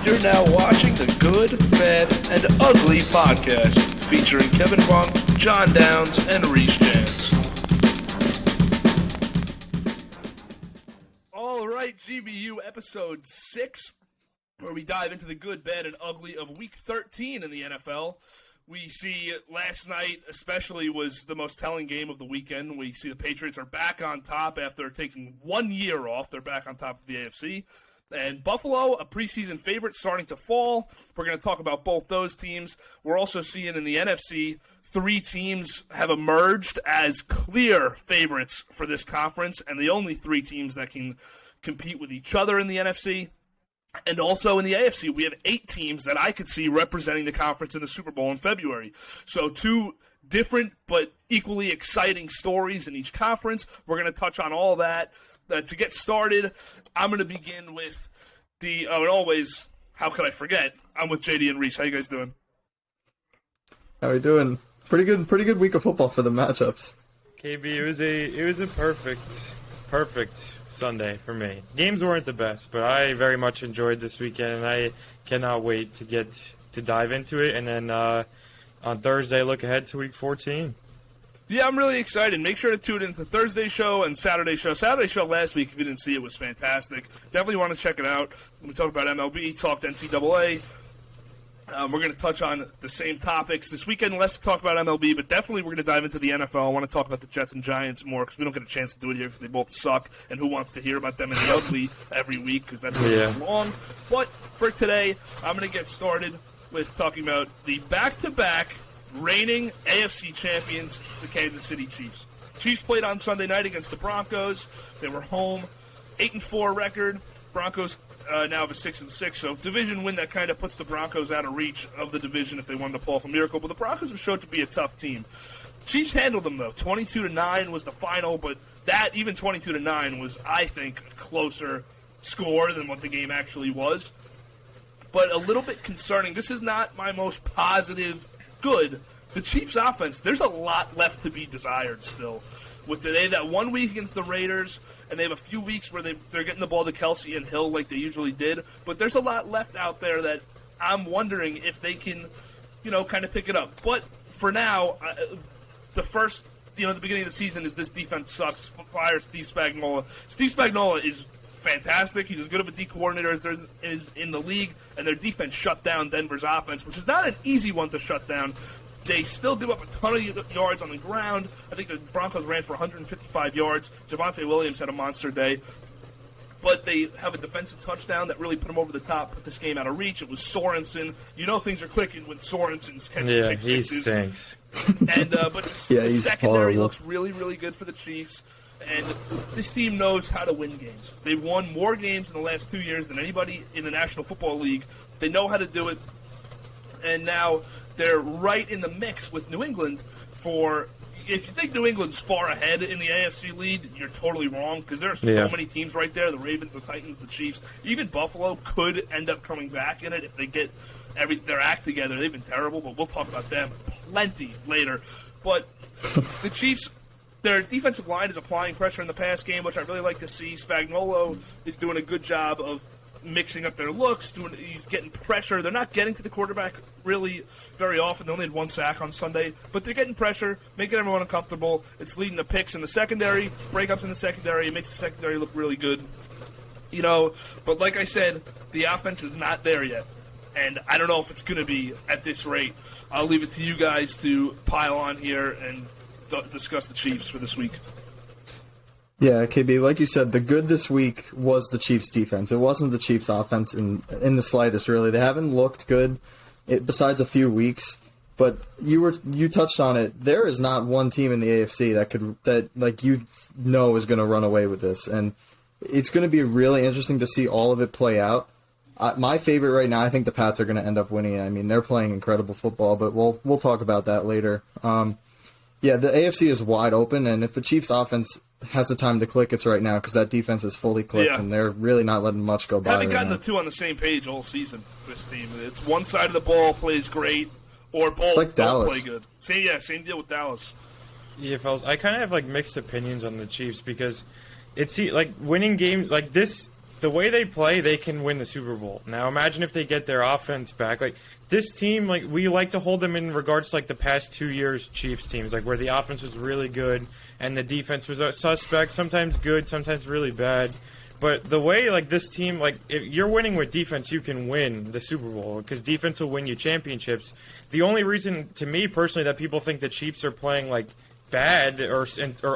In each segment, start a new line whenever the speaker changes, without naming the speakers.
You're now watching the Good, Bad, and Ugly podcast, featuring Kevin Bunk, John Downs, and Reese Jantz. All right, GBU episode 6, where we dive into the good, bad, and ugly of Week 13 in the NFL. We see last night especially was the most telling game of the weekend. We see the Patriots are back on top after taking 1 year off. They're back on top of the AFC. And Buffalo, a preseason favorite, starting to fall. We're going to talk about both those teams. We're also seeing in the NFC, 3 teams have emerged as clear favorites for this conference, and the only 3 teams that can compete with each other in the NFC. And also in the AFC, we have 8 teams that I could see representing the conference in the Super Bowl in February. So 2 different but equally exciting stories in each conference. We're going to touch on all that. To get started, I'm going to begin with and always, how could I forget? I'm with JD and Reese. How you guys doing?
How are we doing? Pretty good week of football for the matchups.
KB, it was a perfect Sunday for me. Games weren't the best, but I very much enjoyed this weekend, and I cannot wait to dive into it. And then on Thursday, look ahead to Week 14.
Yeah, I'm really excited. Make sure to tune into Thursday show and Saturday show. Saturday show last week, if you didn't see it, was fantastic. Definitely want to check it out. We talked about MLB, talked NCAA. We're going to touch on the same topics. This weekend, less to talk about MLB, but definitely we're going to dive into the NFL. I want to talk about the Jets and Giants more because we don't get a chance to do it here because they both suck, and who wants to hear about them in the ugly every week because that's really long. But for today, I'm going to get started with talking about the back-to-back reigning AFC champions, the Kansas City Chiefs. Chiefs played on Sunday night against the Broncos. They were home, 8-4 record. Broncos now have a 6-6, so division win that kind of puts the Broncos out of reach of the division if they wanted to pull off a miracle. But the Broncos have showed to be a tough team. Chiefs handled them though. 22-9 was the final, but that even 22-9 was, I think, a closer score than what the game actually was. But a little bit concerning. This is not my most positive. Good. The Chiefs' offense, there's a lot left to be desired still. They had that 1 week against the Raiders, and they have a few weeks where they're getting the ball to Kelsey and Hill like they usually did. But there's a lot left out there that I'm wondering if they can, kind of pick it up. But for now, the beginning of the season is this defense sucks. Fire Steve Spagnuolo. Steve Spagnuolo is fantastic. He's as good of a D coordinator as there is in the league, and their defense shut down Denver's offense, which is not an easy one to shut down. They still give up a ton of yards on the ground. I think the Broncos ran for 155 yards. Javonte Williams had a monster day. But they have a defensive touchdown that really put them over the top, put this game out of reach. It was Sorensen. Things are clicking when Sorensen's catching big sixes.
He stinks.
And but the secondary
horrible.
looks really, really good for the Chiefs. And this team knows how to win games. They've won more games in the last 2 years than anybody in the National Football League. They know how to do it. And now they're right in the mix with New England if you think New England's far ahead in the AFC lead, you're totally wrong because there are so many teams right there, the Ravens, the Titans, the Chiefs. Even Buffalo could end up coming back in it if they get their act together. They've been terrible, but we'll talk about them plenty later. But the Chiefs, their defensive line is applying pressure in the pass game, which I really like to see. Spagnuolo is doing a good job of mixing up their looks. He's getting pressure. They're not getting to the quarterback really very often. They only had 1 sack on Sunday, but they're getting pressure, making everyone uncomfortable. It's leading to picks in the secondary, breakups in the secondary. It makes the secondary look really good. But like I said, the offense is not there yet, and I don't know if it's going to be at this rate. I'll leave it to you guys to pile on here and discuss the Chiefs for this week.
Yeah, KB, like you said, the good this week was the Chiefs' defense. It wasn't the Chiefs' offense in the slightest, really. They haven't looked good besides a few weeks. But you touched on it. There is not one team in the AFC that is going to run away with this, and it's going to be really interesting to see all of it play out. My favorite right now, I think the Pats are going to end up winning it. I mean, they're playing incredible football, but we'll talk about that later. The AFC is wide open, and if the Chiefs' offense has the time to click, it's right now because that defense is fully clicked, and they're really not letting much go by.
Haven't gotten the two on the same page all season. This team, it's one side of the ball plays great, or both don't play good. Same deal with Dallas.
Yeah, fellas, I kind of have mixed opinions on the Chiefs because it's winning games like this the way they play, they can win the Super Bowl. Now, imagine if they get their offense back. Like, this team, like, we like to hold them in regards to, like, the past 2 years Chiefs teams, like, where the offense was really good and the defense was a suspect, sometimes good, sometimes really bad. But the way, like, this team, like, if you're winning with defense, you can win the Super Bowl because defense will win you championships. The only reason, to me personally, that people think the Chiefs are playing, like, bad or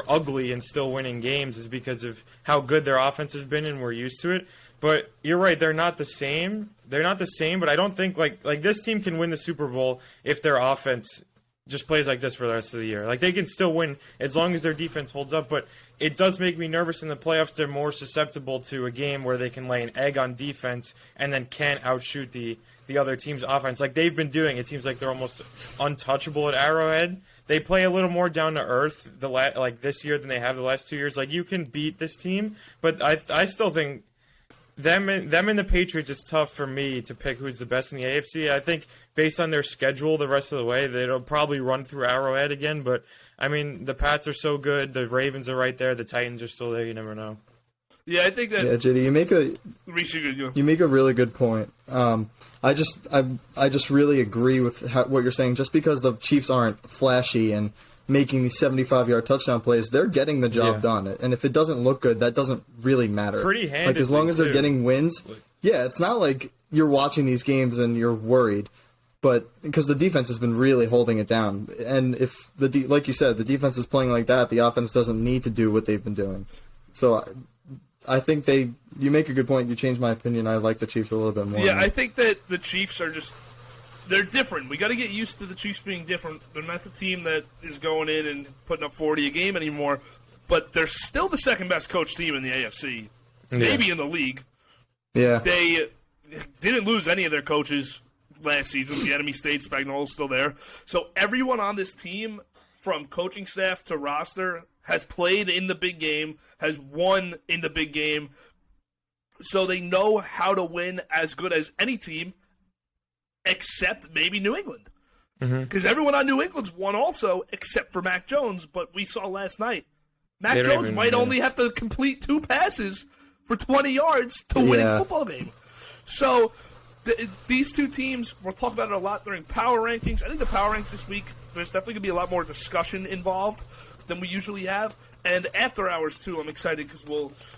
ugly and still winning games is because of how good their offense has been and we're used to it. But you're right, they're not the same. They're not the same, but I don't think like this team can win the Super Bowl if their offense just plays like this for the rest of the year. Like, they can still win as long as their defense holds up, but it does make me nervous in the playoffs. They're more susceptible to a game where they can lay an egg on defense and then can't outshoot the other team's offense. Like they've been doing, it seems like they're almost untouchable at Arrowhead. They play a little more down to earth like this year than they have the last 2 years. Like, you can beat this team, but I still think them and the Patriots, it's tough for me to pick who's the best in the AFC. I think based on their schedule the rest of the way, they'll probably run through Arrowhead again. But, I mean, the Pats are so good. The Ravens are right there. The Titans are still there. You never know.
Yeah, I think that.
Yeah, JD, you make a really good point. I just really agree with what you're saying. Just because the Chiefs aren't flashy and making these 75-yard touchdown plays, they're getting the job done. And if it doesn't look good, that doesn't really matter.
Pretty handedly,
like, as long as they're getting wins, yeah, it's not like you're watching these games and you're worried. But because the defense has been really holding it down, and if like you said, the defense is playing like that, the offense doesn't need to do what they've been doing. So I think you make a good point. You changed my opinion. I like the Chiefs a little bit more.
Yeah, I think that the Chiefs are they're different. We got to get used to the Chiefs being different. They're not the team that is going in and putting up 40 a game anymore, but they're still the second best coach team in the AFC, maybe in the league.
Yeah.
They didn't lose any of their coaches last season. The enemy stayed. Spagnuolo's still there. So everyone on this team, from coaching staff to roster, has played in the big game, has won in the big game, so they know how to win as good as any team, except maybe New England. Because everyone on New England's won also, except for Mac Jones, but we saw last night, Mac Jones might only have to complete 2 passes for 20 yards to win a football game. So these two teams, we'll talk about it a lot during power rankings. I think the power rankings this week, there's definitely going to be a lot more discussion involved than we usually have. And after hours, too, I'm excited because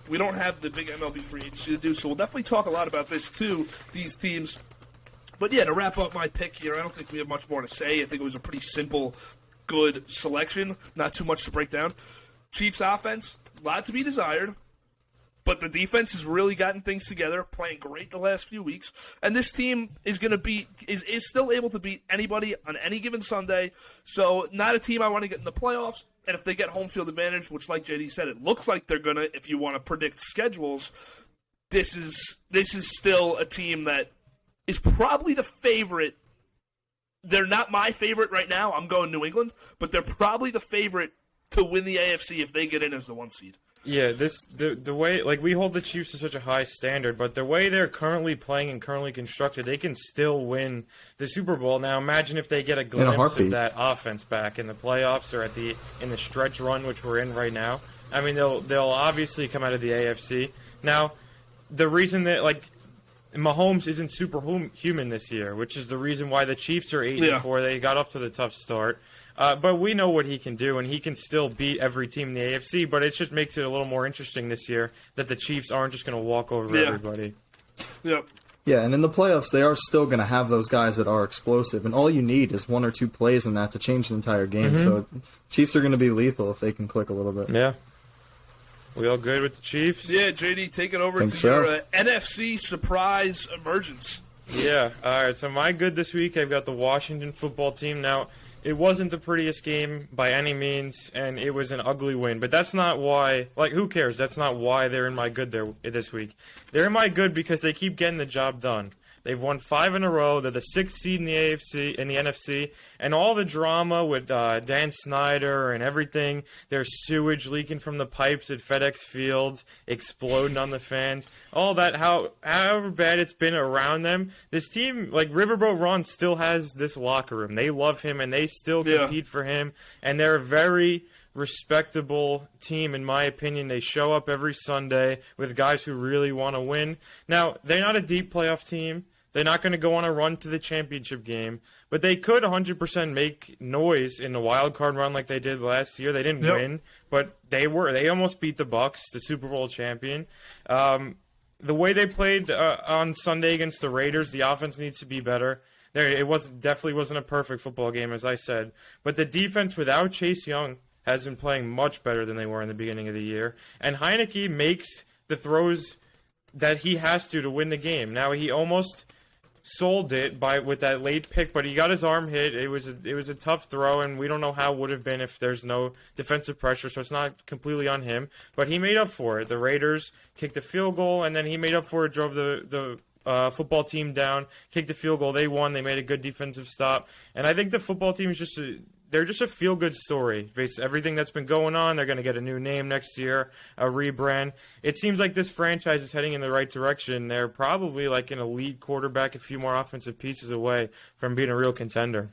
we don't have the big MLB free agency to do, so we'll definitely talk a lot about this, too, these teams. But, yeah, to wrap up my pick here, I don't think we have much more to say. I think it was a pretty simple, good selection. Not too much to break down. Chiefs offense, a lot to be desired. But the defense has really gotten things together, playing great the last few weeks. And this team is going to is still able to beat anybody on any given Sunday. So not a team I want to get in the playoffs. And if they get home field advantage, which, like JD said, it looks like they're going to, if you want to predict schedules, this is still a team that is probably the favorite. They're not my favorite right now. I'm going New England. But they're probably the favorite to win the AFC if they get in as the 1 seed.
Yeah, the way, like, we hold the Chiefs to such a high standard, but the way they're currently playing and currently constructed, they can still win the Super Bowl. Now, imagine if they get a glimpse of that offense back in the playoffs or in the stretch run, which we're in right now. I mean, they'll obviously come out of the AFC. Now, the reason that, like, Mahomes isn't superhuman this year, which is the reason why the Chiefs are 8-4. They got off to the tough start. But we know what he can do, and he can still beat every team in the AFC, but it just makes it a little more interesting this year that the Chiefs aren't just going to walk over everybody.
Yep.
Yeah, and in the playoffs, they are still going to have those guys that are explosive, and all you need is 1 or 2 plays in that to change the entire game. So Chiefs are going to be lethal if they can click a little bit.
Yeah. We all good with the Chiefs?
Yeah, JD, take it over to your NFC surprise emergence.
Yeah. All right, so my good this week, I've got the Washington football team. Now, it wasn't the prettiest game by any means, and it was an ugly win. But that's not why, like, who cares? That's not why they're in my good this week. They're in my good because they keep getting the job done. They've won 5 in a row. They're the 6th seed in the NFC, and all the drama with Dan Snyder and everything. There's sewage leaking from the pipes at FedEx Field, exploding on the fans. All that, however bad it's been around them, this team, like Riverboat Ron, still has this locker room. They love him, and they still compete for him, and they're very respectable team, in my opinion. They show up every Sunday with guys who really want to win. Now, they're not a deep playoff team. They're not going to go on a run to the championship game, but they could 100% make noise in the wild card run like they did last year. They didn't win, but they almost beat the Bucks, the Super Bowl champion. The way they played on Sunday against the Raiders, the offense needs to be better. It definitely wasn't a perfect football game, as I said, but the defense without Chase Young has been playing much better than they were in the beginning of the year, and Heineke makes the throws that he has to win the game. Now, he almost sold it with that late pick, but he got his arm hit. It was a tough throw, and we don't know how it would have been if there's no defensive pressure, so it's not completely on him. But he made up for it. The Raiders kicked a field goal, and then he made up for it, drove the football team down, kicked the field goal. They won. They made a good defensive stop. And I think the football team is they're just a feel-good story. Based on everything that's been going on, they're going to get a new name next year, a rebrand. It seems like this franchise is heading in the right direction. They're probably like an elite quarterback, a few more offensive pieces away from being a real contender.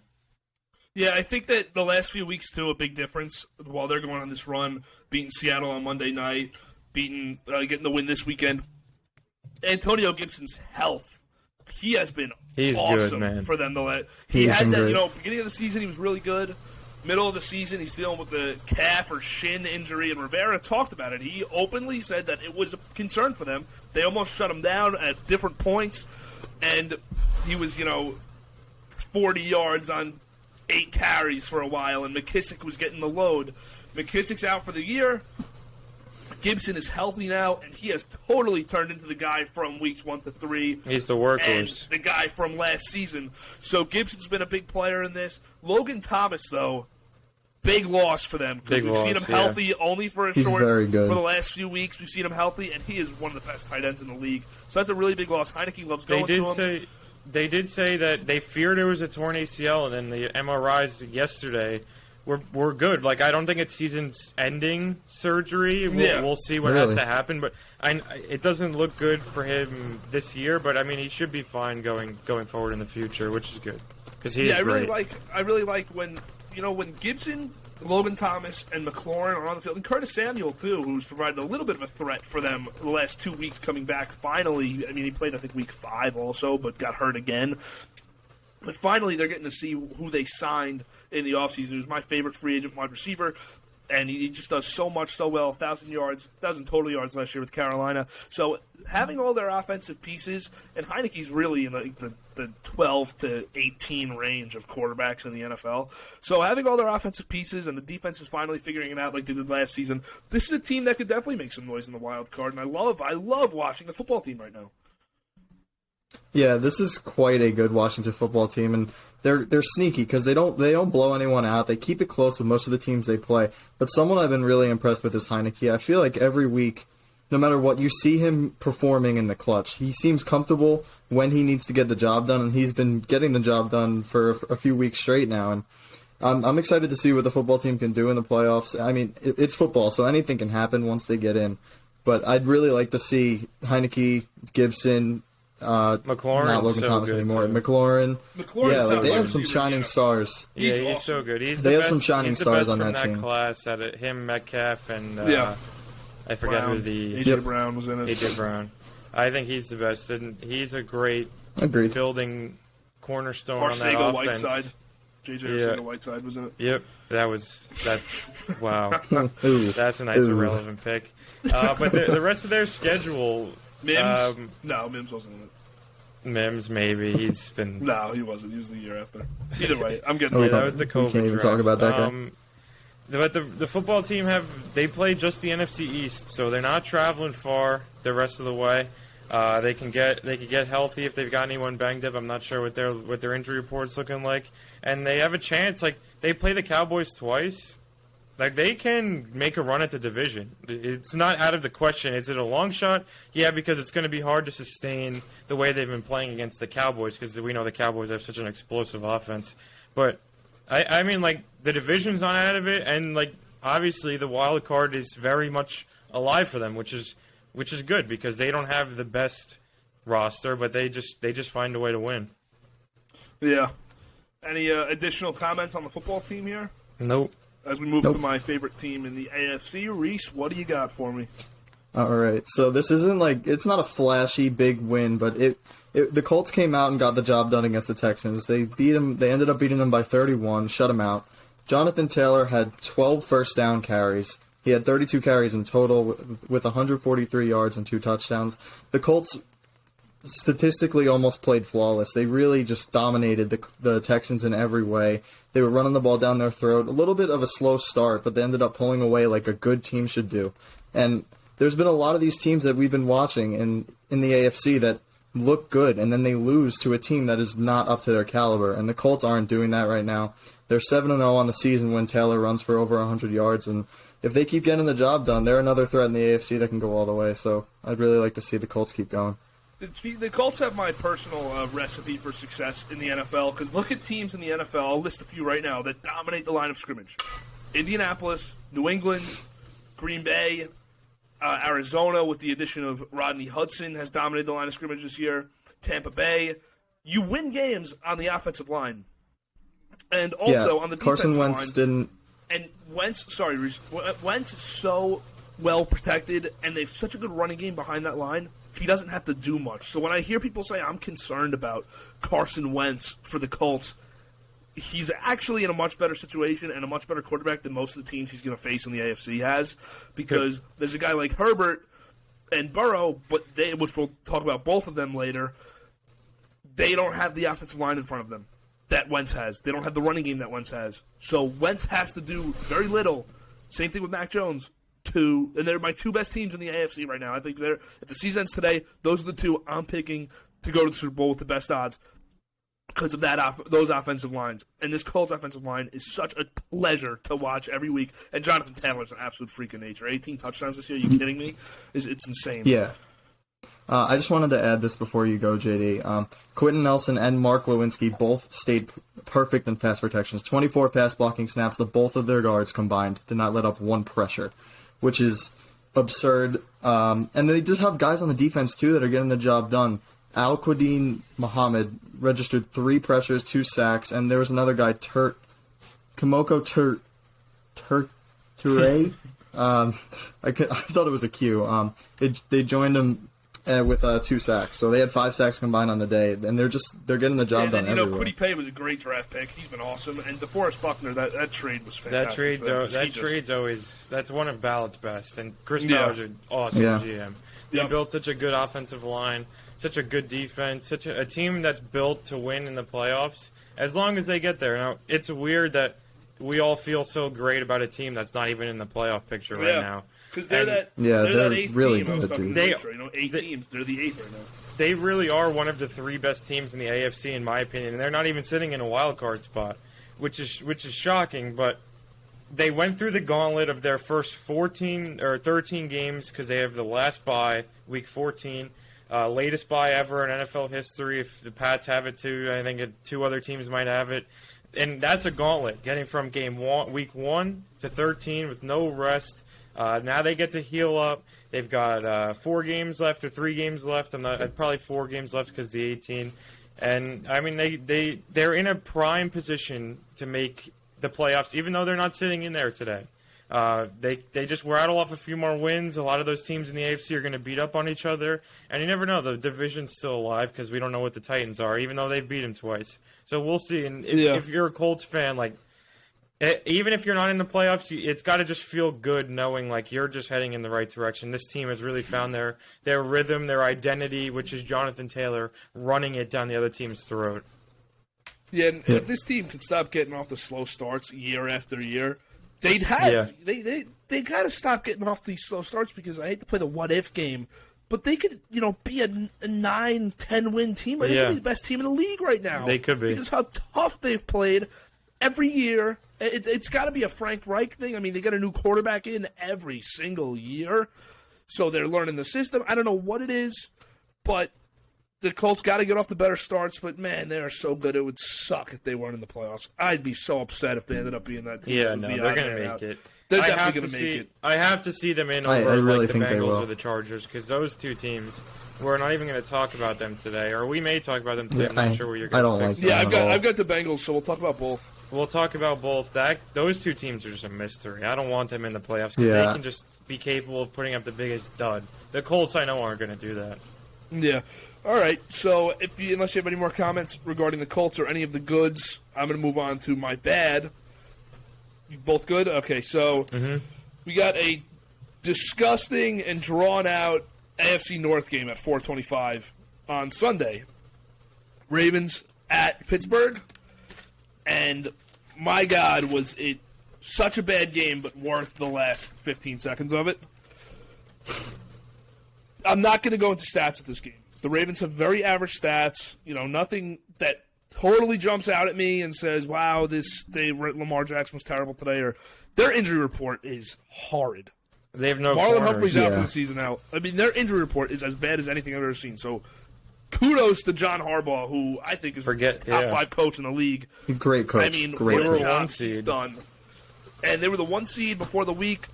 Yeah, I think that the last few weeks, too, a big difference while they're going on this run, beating Seattle on Monday night, getting the win this weekend. Antonio Gibson's health. He has been awesome
good, man.
for them. He had that, beginning of the season, he was really good. Middle of the season, he's dealing with the calf or shin injury, and Rivera talked about it. He openly said that it was a concern for them. They almost shut him down at different points, and he was, 40 yards on 8 carries for a while, and McKissick was getting the load. McKissick's out for the year. Gibson is healthy now, and he has totally turned into the guy from weeks 1 to 3.
He's the workhorse.
And the guy from last season. So Gibson's been a big player in this. Logan Thomas, though, big loss for them. We've seen him healthy only for
He's very good.
For the last few weeks. We've seen him healthy, and he is one of the best tight ends in the league. So that's a really big loss. Heineke loves going to him.
They did say that they feared it was a torn ACL, and then the MRIs yesterday were good. Like, I don't think it's season-ending surgery. We'll see what has to happen, but it doesn't look good for him this year. But I mean, he should be fine going forward in the future, which is good because he's great.
I really like when Gibson, Logan Thomas, and McLaurin are on the field, and Curtis Samuel too, who's provided a little bit of a threat for them the last 2 weeks coming back. Finally, I mean, he played I think week 5 also, but got hurt again. But finally, they're getting to see who they signed in the offseason. He was my favorite free agent wide receiver, and he just does so much so well. 1,000 total yards last year with Carolina. So having all their offensive pieces, and Heineke's really in the 12 to 18 range of quarterbacks in the NFL. So having all their offensive pieces and the defense is finally figuring it out like they did last season, this is a team that could definitely make some noise in the wild card, and I love watching the football team right now.
Yeah, this is quite a good Washington football team, and they're sneaky because they don't blow anyone out. They keep it close with most of the teams they play. But someone I've been really impressed with is Heineke. I feel like every week, no matter what, you see him performing in the clutch. He seems comfortable when he needs to get the job done, and he's been getting the job done for a few weeks straight now. And I'm excited to see what the football team can do in the playoffs. I mean, it's football, so anything can happen once they get in. But I'd really like to see Heineke, Gibson,
McLaurin,
not Logan Thomas anymore. McLaurin, yeah, they have some shining stars.
Yeah, he's awesome. So good.
They have some shining stars on that team.
Class at it. Him, Metcalf, and I forget who the
AJ Brown was in it.
AJ Brown. I think he's the best, and he's a great building cornerstone on that offense.
Whiteside. JJ Arcega-Whiteside was in it.
Yep, that's wow. That's a nice irrelevant pick. But the rest of their schedule.
Mims? No, Mims wasn't in it.
Mims, maybe. He's been...
No, he wasn't. He was the year after. Either way, I'm getting...
that was the COVID
can't even talk about that guy.
But the football team they play just the NFC East, so they're not traveling far the rest of the way. They can get healthy if they've got anyone banged up. I'm not sure what their injury report's looking like. And they have a chance. Like, they play the Cowboys twice. Like, they can make a run at the division. It's not out of the question. Is it a long shot? Yeah, because it's going to be hard to sustain the way they've been playing against the Cowboys, because we know the Cowboys have such an explosive offense. But, I mean, like, the division's not out of it, and, like, obviously the wild card is very much alive for them, which is good, because they don't have the best roster, but they just find a way to win.
Yeah. Any additional comments on the football team here?
Nope.
as we move
Nope.
to my favorite team in the AFC. Reese, what do you got for me?
All right, so this isn't it's not a flashy big win, but the Colts came out and got the job done against the Texans. They beat them. They ended up beating them by 31, shut them out. Jonathan Taylor had 12 first down carries. He had 32 carries in total with 143 yards and 2 touchdowns. The Colts statistically almost played flawless. They really just dominated the Texans in every way. They were running the ball down their throat. A little bit of a slow start, but they ended up pulling away like a good team should do. And there's been a lot of these teams that we've been watching in the AFC that look good, and then they lose to a team that is not up to their caliber. And the Colts aren't doing that right now. They're 7-0 on the season when Taylor runs for over 100 yards, and if they keep getting the job done, they're another threat in the AFC that can go all the way. So I'd really like to see the Colts keep going.
The Colts have my personal recipe for success in the NFL, because look at teams in the NFL, I'll list a few right now, that dominate the line of scrimmage. Indianapolis, New England, Green Bay, Arizona, with the addition of Rodney Hudson, has dominated the line of scrimmage this year. Tampa Bay. You win games on the offensive line. And also on the defensive
Carson Wentz
line.
didn't.
And Wentz is so well protected, and they've such a good running game behind that line, he doesn't have to do much. So when I hear people say I'm concerned about Carson Wentz for the Colts, he's actually in a much better situation and a much better quarterback than most of the teams he's going to face in the AFC has, because there's a guy like Herbert and Burrow, but which we'll talk about both of them later, they don't have the offensive line in front of them that Wentz has. They don't have the running game that Wentz has. So Wentz has to do very little. Same thing with Mac Jones. And they're my two best teams in the AFC right now. I think if the season ends today, those are the two I'm picking to go to the Super Bowl with the best odds because of those offensive lines. And this Colts offensive line is such a pleasure to watch every week. And Jonathan Taylor's an absolute freak of nature. 18 touchdowns this year. Are you kidding me? It's insane.
Yeah. I just wanted to add this before you go, JD. Quentin Nelson and Mark Lewinsky both stayed perfect in pass protections. 24 pass blocking snaps. Both of their guards combined did not let up one pressure, which is absurd. And they just have guys on the defense, too, that are getting the job done. Al-Quadin Muhammad registered 3 pressures, 2 sacks, and there was another guy, Kimoko Toure. I thought it was a Q. They joined him with 2 sacks, so they had 5 sacks combined on the day, and they're getting the job done everywhere.
Kwity Paye was a great draft pick. He's been awesome, and DeForest Buckner, that trade was fantastic.
That trade's always one of Ballard's best, and Chris Ballard's an awesome GM. He built such a good offensive line, such a good defense, such a team that's built to win in the playoffs. As long as they get there. Now, it's weird that we all feel so great about a team that's not even in the playoff picture right now.
Because they're that 8th
really
team.
good, dude.
Eight teams. They're the 8th right now.
They really are one of the 3 best teams in the AFC, in my opinion, and they're not even sitting in a wild card spot, which is shocking. But they went through the gauntlet of their first 14 or 13 games because they have the last bye, week 14, latest bye ever in NFL history. If the Pats have it too, I think 2 other teams might have it. And that's a gauntlet, getting from week 1 to 13 with no rest. Now they get to heal up. They've got 4 games left or 3 games left. Probably 4 games left because the 18. And I mean, they're in a prime position to make the playoffs, even though they're not sitting in there today. They just rattle off a few more wins. A lot of those teams in the AFC are going to beat up on each other, and you never know. The division's still alive because we don't know what the Titans are, even though they've beat them twice. So we'll see. And if you're a Colts fan, even if you're not in the playoffs, it's got to just feel good knowing you're just heading in the right direction. This team has really found their rhythm, their identity, which is Jonathan Taylor running it down the other team's throat.
Yeah, and if this team could stop getting off the slow starts year after year, they'd have they got to stop getting off these slow starts, because I hate to play the what if game, but they could be a 9-10 win team. They could be the best team in the league right now.
They could be,
because how tough they've played every year. It's got to be a Frank Reich thing. I mean, they got a new quarterback in every single year, so they're learning the system. I don't know what it is, but the Colts got to get off the better starts. But man, they are so good. It would suck if they weren't in the playoffs. I'd be so upset if they ended up being that team.
Yeah, no, they're going to make it.
They're
I have
definitely
to
going to
see.
make it.
I have to see them in
I
over
really
like the
think they
Bengals
will.
or the Chargers because those two teams. We're not even going to talk about them today, or we may talk about them today.
Yeah,
I'm not sure what you're
I
going
don't
to
like
pick.
Yeah,
them.
I've got the Bengals, so we'll talk about both.
We'll talk about both. Those two teams are just a mystery. I don't want them in the playoffs because
Yeah.
they can just be capable of putting up the biggest dud. The Colts, I know, aren't going to do that.
Yeah. All right. So unless you have any more comments regarding the Colts or any of the goods, I'm going to move on to my bad. You both good? Okay. So we got a disgusting and drawn out AFC North game at 4:25 on Sunday. Ravens at Pittsburgh, and my God, was it such a bad game, but worth the last 15 seconds of it. I'm not going to go into stats of this game. The Ravens have very average stats. Nothing that totally jumps out at me and says, "Wow, Lamar Jackson was terrible today." Or their injury report is horrid.
They have no
Marlon
corners.
Humphrey's out
Yeah.
for the season now. I mean, their injury report is as bad as anything I've ever seen. So, kudos to John Harbaugh, who I think is the top 5 coach in the league.
Great coach.
I mean,
Great
whatever
coach.
one
job he's
seed.
done. And they were the 1 seed before the week.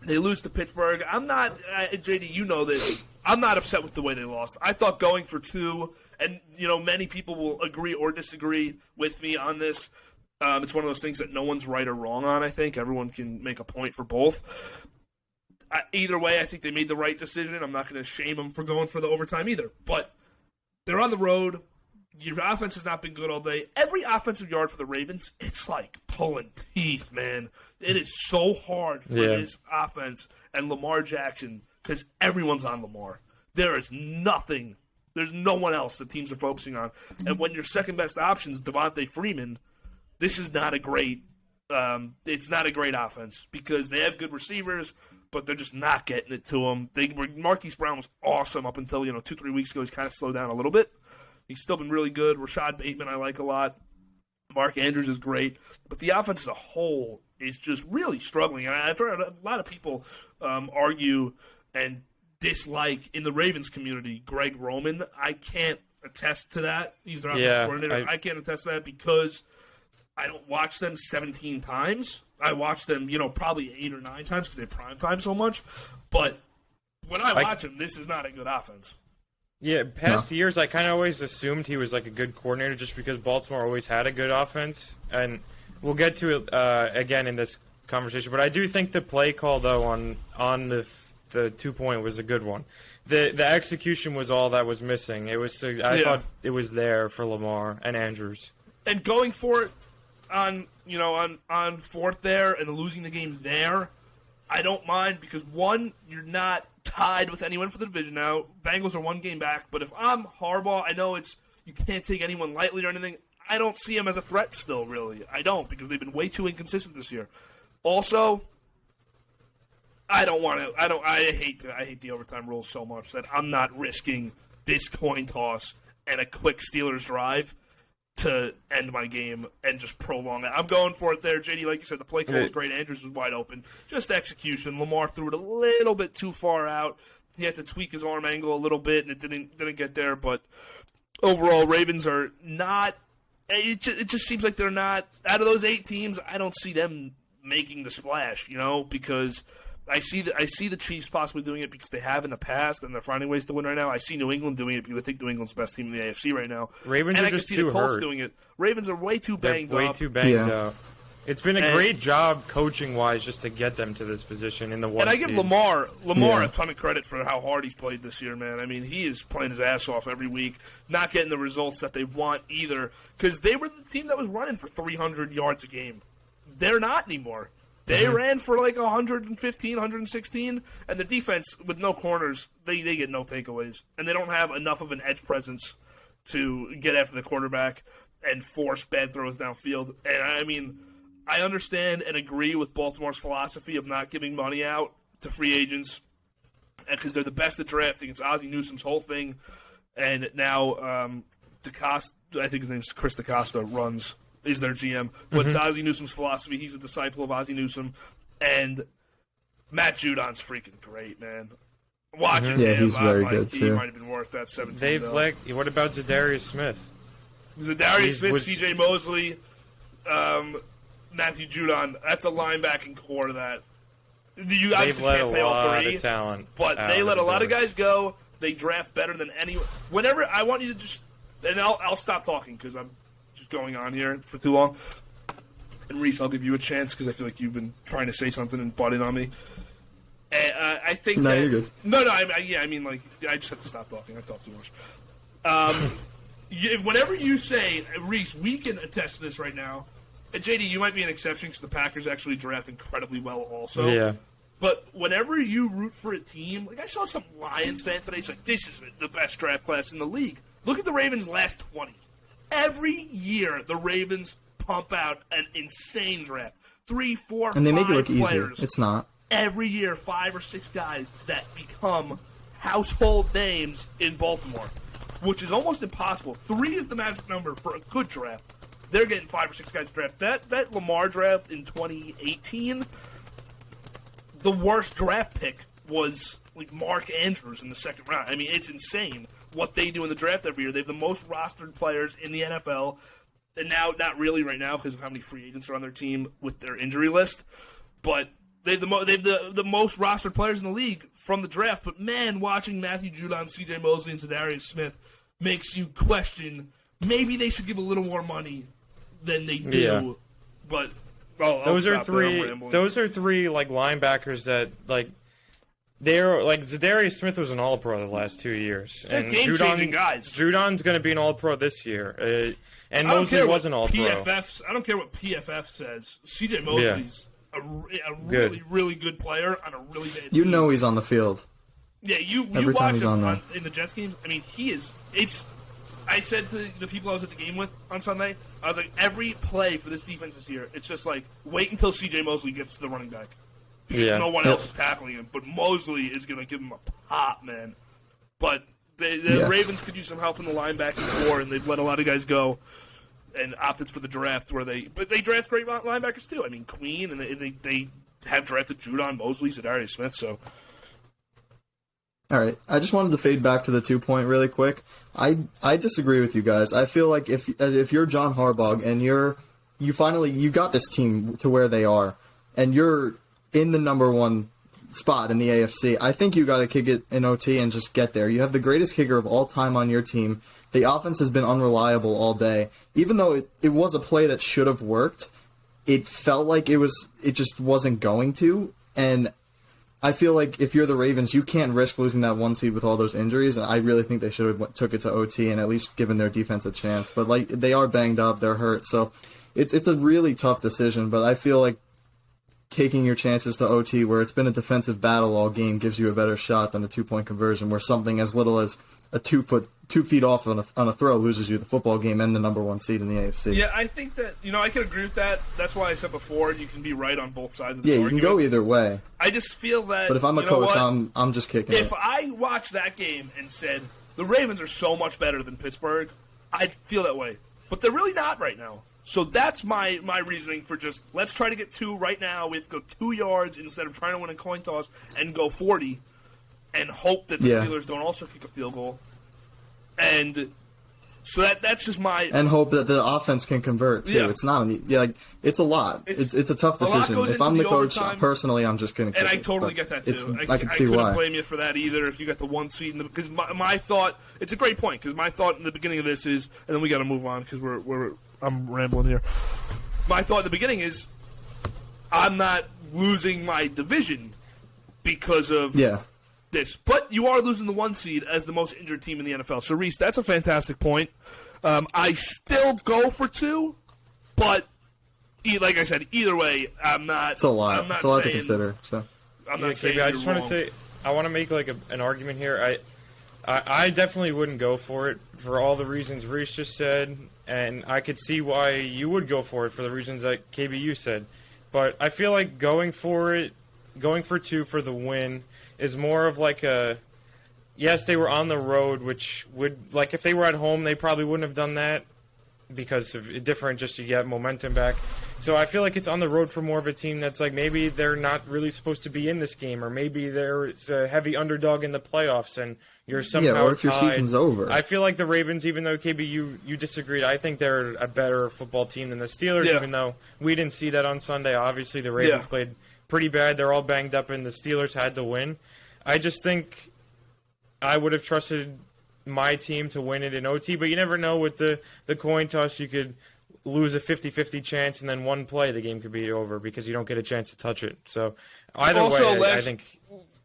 They lose to Pittsburgh. I'm not, JD, you know this. I'm not upset with the way they lost. I thought going for 2, and many people will agree or disagree with me on this. It's one of those things that no one's right or wrong on. I think everyone can make a point for both. Either way, I think they made the right decision. I'm not going to shame them for going for the overtime either. But they're on the road. Your offense has not been good all day. Every offensive yard for the Ravens, it's like pulling teeth, man. It is so hard for this offense and Lamar Jackson because everyone's on Lamar. There is nothing. There's no one else that teams are focusing on. And when your second best option is Devontae Freeman, this is not a great. It's not a great offense because they have good receivers, but they're just not getting it to them. Marquise Brown was awesome up until 2-3 weeks ago. He's kind of slowed down a little bit. He's still been really good. Rashad Bateman I like a lot. Mark Andrews is great. But the offense as a whole is just really struggling. And I've heard a lot of people argue and dislike in the Ravens community Greg Roman. I can't attest to that. He's their offensive coordinator. I can't attest to that because I don't watch them 17 times. I watch them, probably 8 or 9 times because they prime time so much. But when I watch them, this is not a good offense.
Yeah, past years, I kind of always assumed he was like a good coordinator just because Baltimore always had a good offense. And we'll get to it again in this conversation. But I do think the play call, though, on the 2-point was a good one. The execution was all that was missing. It was I thought it was there for Lamar and Andrews.
And going for it on 4th there and losing the game there, I don't mind because, one, you're not tied with anyone for the division now. Bengals are 1 game back, but if I'm Harbaugh, I know you can't take anyone lightly or anything. I don't see him as a threat still, really. I don't, because they've been way too inconsistent this year. Also, I hate the overtime rules so much that I'm not risking this coin toss and a quick Steelers drive to end my game and just prolong it. I'm going for it there, JD. Like you said, the play call was great. Andrews was wide open. Just execution. Lamar threw it a little bit too far out. He had to tweak his arm angle a little bit, and it didn't get there. But overall, Ravens are not. It just seems like they're not. Out of those 8 teams, I don't see them making the splash. Because I see the Chiefs possibly doing it because they have in the past and they're finding ways to win right now. I see New England doing it because I think New England's the best team in the AFC right now.
Ravens
and
are
I can
just
see
too
the Colts
hurt.
doing it. Ravens are way too banged
They're way
up.
too banged up. It's been a
And-
great job coaching-wise just to get them to this position in the 1
And I give
seed.
Lamar a ton of credit for how hard he's played this year, man. I mean, he is playing his ass off every week, not getting the results that they want either, because they were the team that was running for 300 yards a game. They're not anymore. They ran for like 115, 116, and the defense, with no corners, they get no takeaways. And they don't have enough of an edge presence to get after the quarterback and force bad throws downfield. And, I mean, I understand and agree with Baltimore's philosophy of not giving money out to free agents because they're the best at drafting. It's Ozzie Newsome's whole thing. And now DeCosta, I think his name's Chris DeCosta, is their GM. But it's Ozzie Newsome's philosophy. He's a disciple of Ozzie Newsome. And Matt Judon's freaking great, man. Watching him,
he's very good,
he
too.
might have been worth that 17
They've
mil.
what about Zadarius Smith?
Zadarius Smith, C.J. Mosley, Matthew Judon, that's a linebacking core that you
They've
obviously
let
can't
a
pay all
lot
three.
of talent
But
out
they
of
let
the
a lot of
door.
guys go. They draft better than anyone. Whenever I want you to just, and I'll stop talking because I'm just going on here for too long. And Reese, I'll give you a chance because I feel like you've been trying to say something and butt in on me. And, I think
No,
that,
you're good.
No, I mean, like, I just have to stop talking. I talk too much. Whenever you say, Reese, we can attest to this right now. And JD, you might be an exception because the Packers actually draft incredibly well also.
Yeah.
But whenever you root for a team, like I saw some Lions fan today, it's like, this is the best draft class in the league. Look at the Ravens' last 20. Every year, the Ravens pump out an insane draft. 3, 4,
And they make it
5
look easy.
players.
It's not.
Every year, 5 or 6 guys that become household names in Baltimore, which is almost impossible. 3 is the magic number for a good draft. They're getting 5 or 6 guys draft. That Lamar draft in 2018, the worst draft pick was like Mark Andrews in the second round. I mean, it's insane what they do in the draft every year. They have the most rostered players in the NFL, and now not really right now because of how many free agents are on their team with their injury list, but they have the most rostered players in the league from the draft. But man, watching Matthew Judon, C.J. Mosley, and Zadarius Smith makes you question maybe they should give a little more money than they do.
Yeah.
But
Those are three like linebackers that like they're like Zadarius Smith was an All-Pro the last 2 years, and
game-changing guys.
Judon's going to be an All-Pro this year, and
I don't
Mosley
care
was
what
an All-Pro.
I don't care what PFF says. CJ Mosley's a really, really good player on a really bad
You
team.
know he's on the field.
Yeah, you
Every time
watch
he's
him
on
in the Jets games. I mean, I said to the people I was at the game with on Sunday, I was like, every play for this defense this year, it's just like, wait until C.J. Mosley gets to the running back. Because
Yeah.
no one else is tackling him. But Mosley is going to give him a pop, man. But the Ravens could use some help in the linebacking core, and they've let a lot of guys go and opted for the draft but they draft great linebackers too. I mean, Queen, and they have drafted Judon, Mosley, Zadarius Smith, so...
All right, I just wanted to fade back to the 2-point really quick. I disagree with you guys. I feel like if you're John Harbaugh and you got this team to where they are, and you're in the number 1 spot in the AFC, I think you got to kick it in OT and just get there. You have the greatest kicker of all time on your team. The offense has been unreliable all day. Even though it was a play that should have worked, it felt like it just wasn't going to, and I feel like if you're the Ravens, you can't risk losing that 1 seed with all those injuries, and I really think they should have took it to OT and at least given their defense a chance. But like they are banged up, they're hurt, so it's a really tough decision. But I feel like taking your chances to OT, where it's been a defensive battle all game, gives you a better shot than a 2-point conversion, where something as little as a 2 feet off on a throw loses you the football game and the number 1 seed in the AFC.
Yeah, I think that, I can agree with that. That's why I said before, you can be right on both sides of this
Yeah, you
argument.
can go either way.
I just feel that...
But if I'm a coach, I'm just kicking it.
If I watched that game and said, the Ravens are so much better than Pittsburgh, I'd feel that way. But they're really not right now. So that's my reasoning for just, let's try to get 2 right now. We have to go 2 yards instead of trying to win a coin toss and go 40 and hope that the Steelers don't also kick a field goal. And so that's just my...
And hope that the offense can convert, too.
Yeah.
It's not... it's a lot. It's a tough decision. If I'm the coach, personally, I'm just going to kick it.
And I totally get that, too.
I can see
I
why.
couldn't blame you for that either if you got the 1 seed. Because my thought... It's a great point, because my thought in the beginning of this is... And then we got to move on, because I'm rambling here. My thought in the beginning is... I'm not losing my division because of... this. But you are losing the 1 seed as the most injured team in the NFL. So, Reese, that's a fantastic point. I still go for 2, but like I said, either way, I'm not...
It's a lot.
I'm not
it's a lot
saying,
to consider. So,
I'm not saying
I just want to say, I want to make like an argument here. I definitely wouldn't go for it for all the reasons Reese just said, and I could see why you would go for it for the reasons that KBU said. But I feel like going for 2 for the win is more of like a, yes, they were on the road, which would, like, if they were at home, they probably wouldn't have done that because of different, just to get momentum back. So I feel like it's on the road for more of a team that's like maybe they're not really supposed to be in this game, or maybe there's a heavy underdog in the playoffs and you're somehow
or if your
tied.
season's over.
I feel like the Ravens, even though KB you disagreed, I think they're a better football team than the Steelers. Even though we didn't see that on Sunday. Obviously, the Ravens played pretty bad. They're all banged up, and the Steelers had to win. I just think I would have trusted my team to win it in OT, but you never know with the coin toss. You could lose a 50-50 chance, and then one play the game could be over because you don't get a chance to touch it. So either way, I think.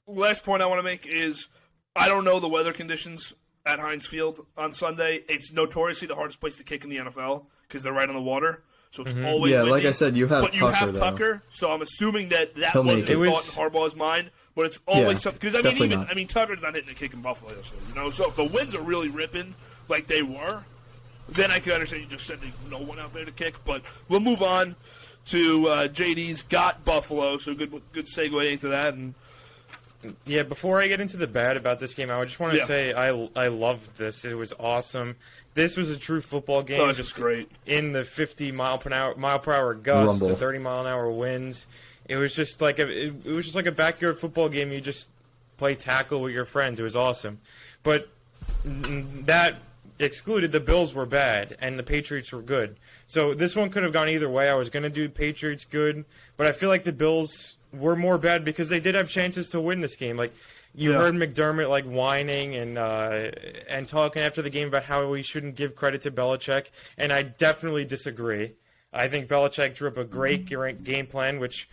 Last point I want to make is I don't know the weather conditions at Heinz Field on Sunday. It's notoriously the hardest place to kick in the NFL because they're right on the water. So it's always windy.
Like I said, you have
but
Tucker.
You have
though.
Tucker, so I'm assuming that
He'll
wasn't
make
a
it.
thought in Harbaugh's mind. But it's always something because
definitely not.
Tucker's not hitting a kick in Buffalo yesterday. So if the winds are really ripping like they were, then I could understand you just sending no one out there to kick. But we'll move on to JD's got Buffalo. So good segue into that. And
yeah, before I get into the bad about this game, I just want to say I loved this. It was awesome. This was a true football game.
Oh, this is great.
In the 50 mile per hour gusts, the 30 mile an hour winds. It was just like a backyard football game. You just play tackle with your friends. It was awesome. But that excluded the Bills were bad and the Patriots were good. So this one could have gone either way. I was going to do Patriots good, but I feel like the Bills were more bad because they did have chances to win this game. Like you heard McDermott like whining and talking after the game about how we shouldn't give credit to Belichick, and I definitely disagree. I think Belichick drew up a great game plan, which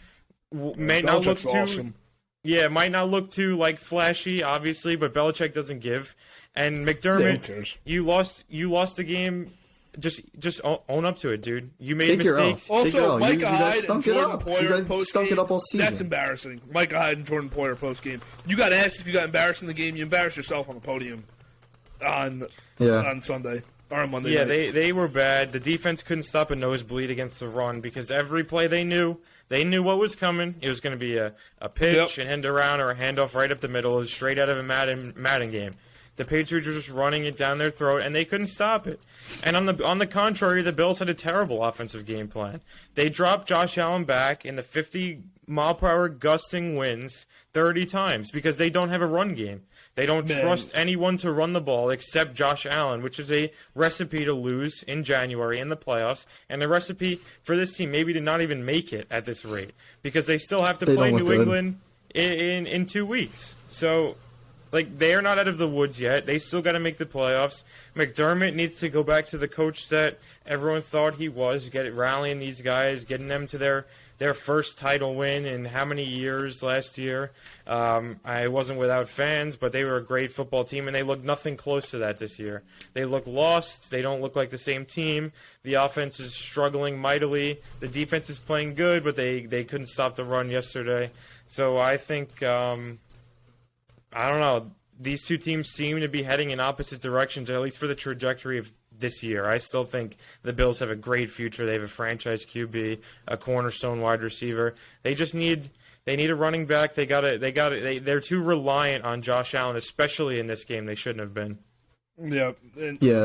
may not look too
awesome.
Yeah, might not look too like flashy, obviously, but Belichick doesn't give. And McDermott, you lost the game. Just own up to it, dude. You made mistakes.
Also, Micah Hyde and Jordan Poyer
stunk it up all season.
That's embarrassing. Micah Hyde and Jordan Poyer post game. You got asked if you got embarrassed in the game. You embarrassed yourself on the podium on Sunday or on Monday.
Yeah,
night.
they were bad. The defense couldn't stop a nosebleed against the run because every play they knew what was coming. It was going to be a pitch, an end around, or a handoff right up the middle. It was straight out of a Madden game. The Patriots were just running it down their throat, and they couldn't stop it. And on the contrary, the Bills had a terrible offensive game plan. They dropped Josh Allen back in the 50-mile-per-hour gusting winds 30 times because they don't have a run game. They don't trust anyone to run the ball except Josh Allen, which is a recipe to lose in January in the playoffs, and a recipe for this team maybe to not even make it at this rate because they still have to play New England in 2 weeks. So like, they are not out of the woods yet. They still got to make the playoffs. McDermott needs to go back to the coach that everyone thought he was, rallying these guys, getting them to their first title win in how many years last year. I wasn't without fans, but they were a great football team, and they look nothing close to that this year. They look lost. They don't look like the same team. The offense is struggling mightily. The defense is playing good, but they couldn't stop the run yesterday. So I think I don't know. These two teams seem to be heading in opposite directions, at least for the trajectory of this year. I still think the Bills have a great future. They have a franchise QB, a cornerstone wide receiver. They just need a running back. They're too reliant on Josh Allen, especially in this game. They shouldn't have been.
Yeah.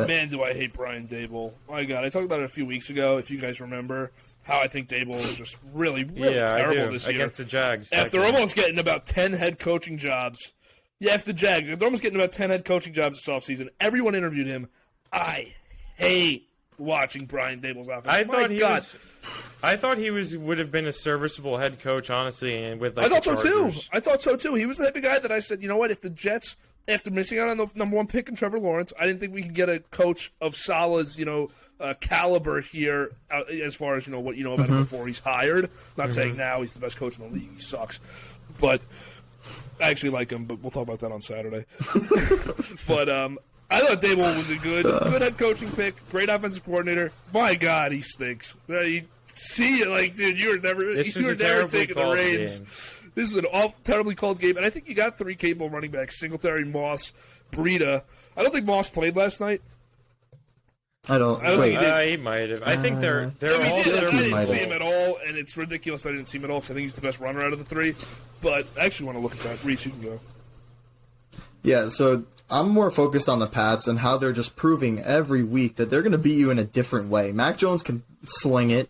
Man, do I hate Brian Daboll. My God, I talked about it a few weeks ago, if you guys remember, how I think Daboll was just really terrible this year.
Against the Jags.
After almost getting about 10 head coaching jobs. Yeah, after the Jags. They're almost getting about 10 head coaching jobs this offseason. Everyone interviewed him. I hate watching Brian Daboll's offense.
I thought he would have been a serviceable head coach, honestly, and with
I thought so too. He was the type of guy that I said, you know what, if the Jets, after missing out on the number one pick in Trevor Lawrence, I didn't think we could get a coach of Salah's, caliber here as far as, what you know about him before he's hired. Not saying now he's the best coach in the league. He sucks. But I actually like him, but we'll talk about that on Saturday. But I thought Daboll was a good head coaching pick, great offensive coordinator. My God, he stinks. Dude, you were never taking the reins. This is an terribly called game, and I think you got three capable running backs: Singletary, Moss, Breida. I don't think Moss played last night.
I don't
think he might have. I think they're all.
I didn't see him at all, and it's ridiculous I didn't see him at all because I think he's the best runner out of the three. But I actually want to look at that. Reese, you can go.
Yeah, so I'm more focused on the Pats and how they're just proving every week that they're going to beat you in a different way. Mac Jones can sling it.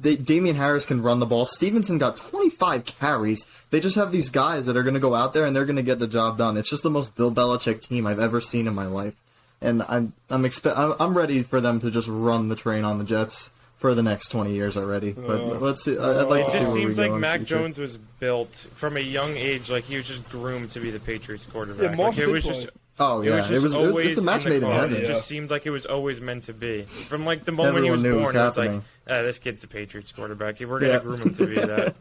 Damian Harris can run the ball. Stevenson got 25 carries. They just have these guys that are going to go out there and they're going to get the job done. It's just the most Bill Belichick team I've ever seen in my life, and I'm ready for them to just run the train on the Jets for the next 20 years already. But let's see. I'd like to see where we go.
It just seems like
in the
Mac
future.
Jones was built from a young age, like he was just groomed to be the Patriots quarterback.
Yeah,
Like, it was
Moss
just.
did
Oh yeah, it's a match made in heaven.
It
Yeah.
just seemed like it was always meant to be. From like the moment
Everyone
he
knew it
was
was
born, it was like,
happening.
this kid's the Patriots quarterback. We're gonna
Yeah.
groom him to be that.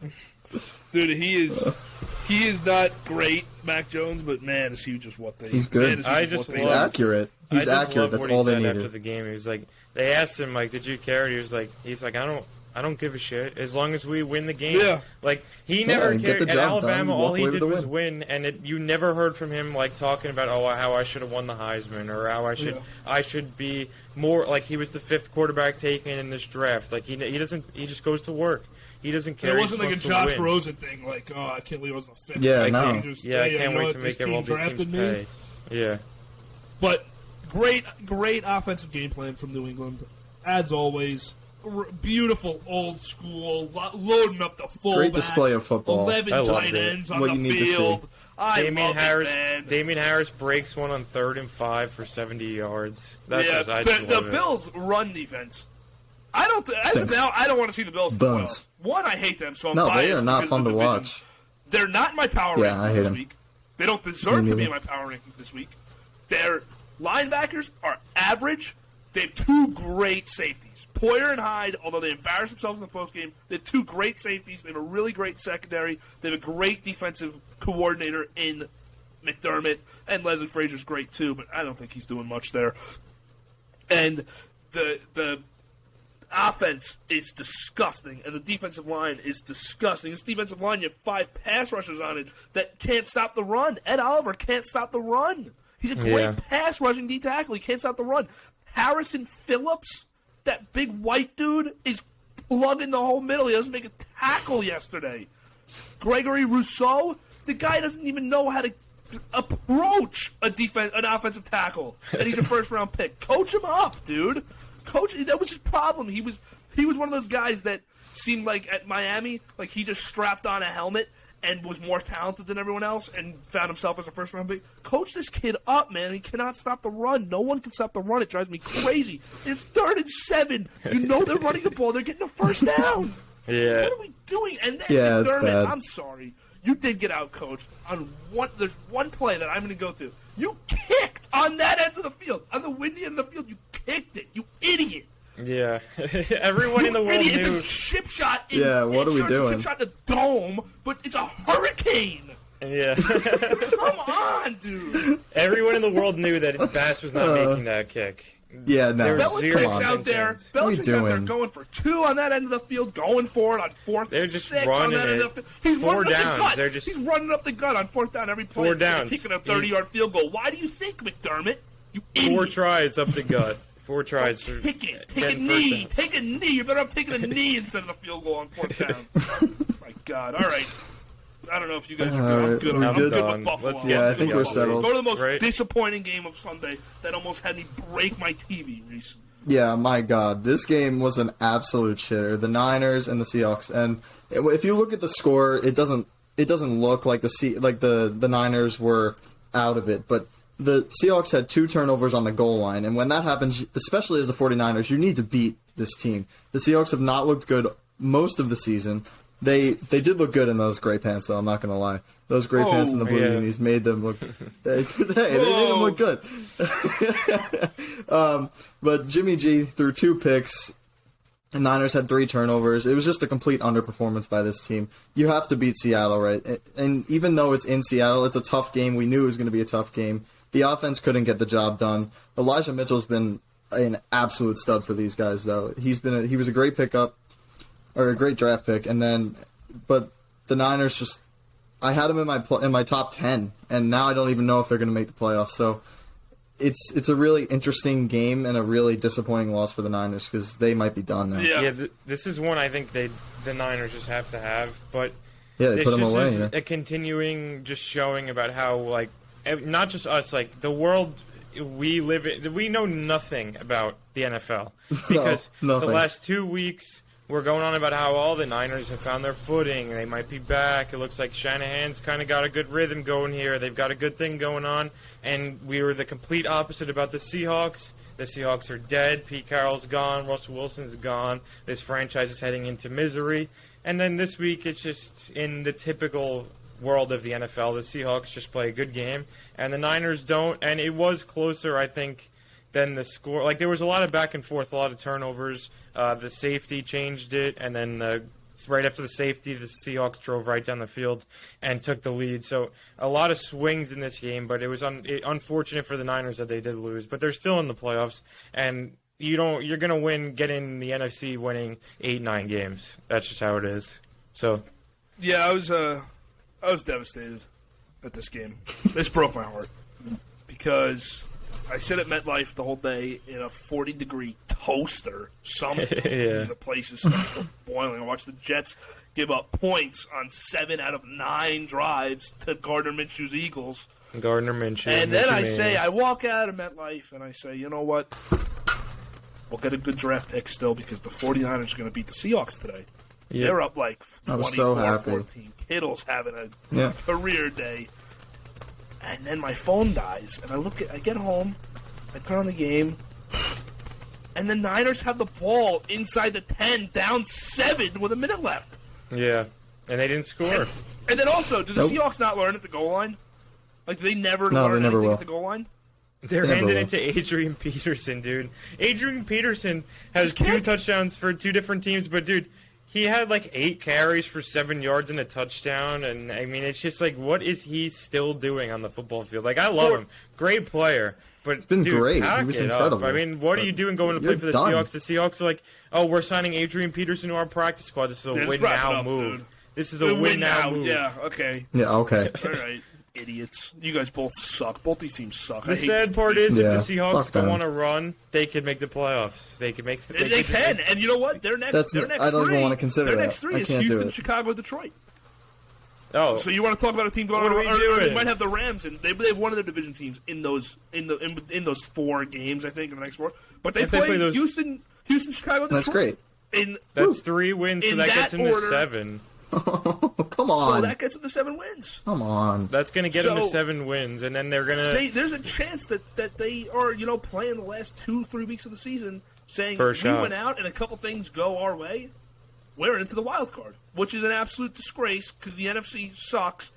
Dude, he is not great, Mac Jones, but man, is he just what they.
He's good.
Man, is he
I
just
just
what they
He's
love-
accurate.
I
He's
just
accurate.
love
That's
what he
all they
said after
needed.
the game. He was like, they asked him like, "Did you care?" He's like, I don't give a shit as long as we win the game.
Yeah.
Like he never
and get
cared.
the
At
job done,
Alabama,
walk
all he
away with
did
the
was
win.
and you never heard from him like talking about how I should have won the Heisman or how I should be more like he was the 5th quarterback taken in this draft. Like he just goes to work. He doesn't care.
It wasn't
He
like a
just wants
Josh
to win.
Rosen thing, like, oh, I can't believe I was the 5th.
Yeah,
pick.
no.
He just,
Yeah, I
you
can't
know
wait
what,
to
this
make
team
all these
drafted
teams
me.
pay. Yeah.
But great offensive game plan from New England, as always. Beautiful old school, loading up the full.
Great display of football.
11
I loved
tight
it.
ends on
What
the
you need to see.
field. I love it, man.
Damian Harris breaks one on 3rd and 5 for 70 yards. That's
Yeah,
just, I just
the
love it.
Bills' run defense. I don't. As of
Stinks.
now, I don't want to see the Bills in the
Bones.
playoffs. One, I hate them, so I'm
No,
biased.
they are not
because
fun
of
to
the division.
watch.
They're not in my power
Yeah,
rankings
I hate
this
them.
week. They don't deserve
Me
to be in
neither.
my power rankings this week. Their linebackers are average. They have 2 great safeties. Poyer and Hyde, although they embarrassed themselves in the postgame, they have 2 great safeties. They have a really great secondary. They have a great defensive coordinator in McDermott. And Leslie Frazier's great too, but I don't think he's doing much there. And the offense is disgusting, and the defensive line is disgusting. This defensive line, you have 5 pass rushers on it that can't stop the run. Ed Oliver can't stop the run. He's a great pass rushing D tackle. He can't stop the run. Harrison Phillips, that big white dude, is plugging the whole middle. He doesn't make a tackle yesterday. Gregory Rousseau, the guy doesn't even know how to approach an offensive tackle, and he's a first-round pick. Coach him up, dude. That was his problem. He was one of those guys that seemed like at Miami, like he just strapped on a helmet and was more talented than everyone else and found himself as a first-round pick. Coach this kid up, man. He cannot stop the run. No one can stop the run. It drives me crazy. It's 3rd and 7. You know they're running the ball. They're getting a first down.
Yeah.
What are we doing? And then
Yeah, it's
McDermott,
bad.
I'm sorry. You did get out coached on one. There's one play that I'm going to go to. You kicked on that end of the field, on the windy end of the field. You kicked it. You idiot.
Yeah. Everyone in the world
Idiot.
knew.
It's a chip shot.
Yeah, what are we
It's a
doing?
chip shot in the dome, but it's a hurricane.
Yeah.
Come on, dude.
Everyone in the world knew that Bass was not making that kick.
Yeah, no.
There was
Come
zero
Belichick's
on.
out there.
content.
What are we
Belichick's out there
doing?
going for 2 on that end of the field, going for it on 4th
They're
and
just
6 on
running
that end
it.
of the field. He's
4
running up
downs.
the gut.
They're just-
He's running up the gut on 4th down every play.
4
instead of
downs.
Kicking a 30-yard field goal. Why do you think, McDermott? You
4
idiot.
tries up the gut. 4 tries. for
Kick it. Take a
getting first
knee.
down.
Take a knee. You're better off taking a knee instead of a field goal on 4th down. My God. All right. I don't know if you guys are good. I'm
Alright,
good.
we're
I'm
good.
good
Done.
with Buffalo.
Let's
I'm
get
Yeah, I
good
think
with
we're
Buffalo.
settled.
Go to the most
Right.
disappointing game of Sunday that almost had me break my TV recently.
Yeah, my God, this game was an absolute shitter. The Niners and the Seahawks, and if you look at the score, it doesn't look like the Niners were out of it, but the Seahawks had 2 turnovers on the goal line, and when that happens, especially as the 49ers, you need to beat this team. The Seahawks have not looked good most of the season. They did look good in those gray pants, though. I'm not gonna lie. Those gray pants and the blue
yeah.
unis made them look. They made them look good. But Jimmy G threw 2 picks. The Niners had 3 turnovers. It was just a complete underperformance by this team. You have to beat Seattle, right? And even though it's in Seattle, it's a tough game. We knew it was going to be a tough game. The offense couldn't get the job done. Elijah Mitchell's been an absolute stud for these guys, though. He was a great pickup, or a great draft pick, but the Niners just. I had them in my top 10, and now I don't even know if they're going to make the playoffs. So it's a really interesting game and a really disappointing loss for the Niners because they might be done now.
Yeah.
This is one I think the Niners just have to have, but
Yeah, they
it's
put them
just
away.
is
Yeah.
a continuing just showing about how like not just us, like the world we live in, we know nothing about the NFL because the
nothing.
last 2 weeks we're going on about how all the Niners have found their footing. They might be back. It looks like Shanahan's kind of got a good rhythm going here. They've got a good thing going on. And we were the complete opposite about the Seahawks. The Seahawks are dead. Pete Carroll's gone. Russell Wilson's gone. This franchise is heading into misery. And then this week, it's just in the typical world of the NFL. The Seahawks just play a good game, and the Niners don't. And it was closer, I think, than the score. Like, there was a lot of back and forth, a lot of turnovers. The safety changed it, and then right after the safety, the Seahawks drove right down the field and took the lead. So a lot of swings in this game, but it was unfortunate for the Niners that they did lose. But they're still in the playoffs, and you're going to win, get in the NFC winning 8-9 games. That's just how it is. So
yeah, I was devastated at this game. This broke my heart because I sit at MetLife the whole day in a 40-degree toaster. The place is still boiling. I watched the Jets give up points on 7 out of 9 drives to Gardner Minshew's Eagles.
Gardner Minshew.
And then I walk out of MetLife and I say, you know what? We'll get a good draft pick still because the 49ers are going to beat the Seahawks today. Yep. They're up like 24-14. Kittle's having a career day. And then my phone dies, and I get home, I turn on the game, and the Niners have the ball inside the 10, down 7 with a minute left.
Yeah, and they didn't score.
And then also, do the Seahawks not learn at the goal line? Like, they never learn anything at the goal line?
They're handing it to Adrian Peterson, dude. Adrian Peterson has 2 touchdowns for 2 different teams, but, dude, he had like 8 carries for 7 yards and a touchdown, and I mean, it's just like, what is he still doing on the football field? Like, I love him, great player, but
it's been great.
He
was incredible.
I mean, what are you doing going to play for the Seahawks? The Seahawks are like, oh, we're signing Adrian Peterson to our practice squad. This is a win now move.
Dude.
This is a win now move.
Yeah, okay.
Yeah, okay.
All right. Idiots. You guys both suck. Both these teams suck.
The sad part is, if the Seahawks don't want to run, they could make the playoffs. They could make.
They can, and you know what? Their next
I don't even want to consider
their
that.
next 3 is Houston, Chicago, Detroit.
Oh,
so you want to talk about a team going?
What are we doing?
They might have the Rams, and they have one of their division teams in those 4 games, I think, in the next 4. But they play Houston, Chicago, Detroit.
That's great.
That's 3 wins, so that gets them to 7.
Come on.
So that gets them to 7 wins.
Come on.
That's going to get them to 7 wins, and then they're going to...
There's a chance that they are, playing the last 2-3 weeks of the season, saying,
First
we
shot.
went out and a couple things go our way, we're into the wild card, which is an absolute disgrace because the NFC sucks,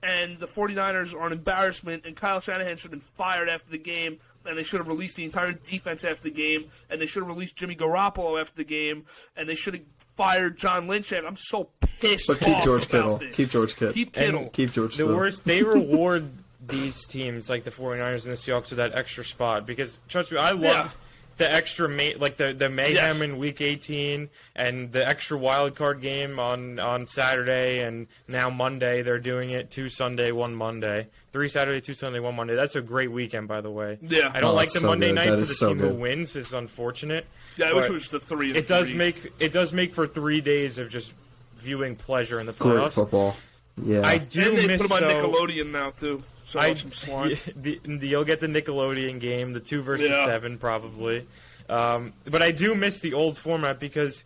and the 49ers are an embarrassment, and Kyle Shanahan should have been fired after the game, and they should have released the entire defense after the game, and they should have released Jimmy Garoppolo after the game, and they should have fired John Lynch. I'm so pissed off.
But keep George Kittle.
This.
Keep George Kittle.
Keep Kittle.
Keep George
The
Kittle.
worst, they reward these teams like the 49ers and the Seahawks with that extra spot because, trust me, I love the extra, the mayhem in Week 18 and the extra wild card game on Saturday, and now Monday they're doing it 2 Sunday, 1 Monday. 3 Saturday, 2 Sunday, 1 Monday. That's a great weekend, by the way.
Yeah.
I don't like the Monday night for the team who
good.
wins. It's unfortunate.
Yeah, I wish it was the 3 and 3.
It does make for 3 days of just viewing pleasure in the
Great
playoffs.
football. Yeah.
I do
and they
miss
put them on Nickelodeon now, too. So some slime.
You'll get the Nickelodeon game, the 2 versus 7 probably. But I do miss the old format because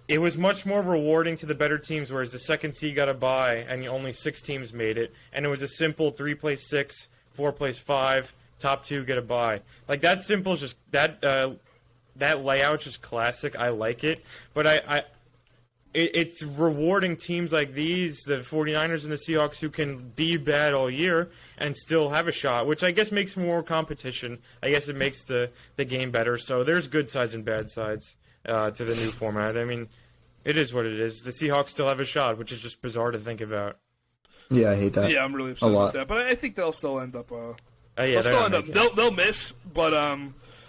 it was much more rewarding to the better teams, whereas the second seed got a bye and only 6 teams made it, and it was a simple 3 plays 6, 4 plays 5, top 2 get a bye. Like, that simple is just that layout's just classic. I like it, but it's rewarding teams like these, the 49ers and the Seahawks, who can be bad all year and still have a shot, which I guess makes more competition. I guess it makes the game better. So there's good sides and bad sides to the new format. I mean, it is what it is. The Seahawks still have a shot, which is just bizarre to think about.
Yeah, I hate that.
Yeah, I'm really upset with that. But I think they'll still end up... they'll miss, but...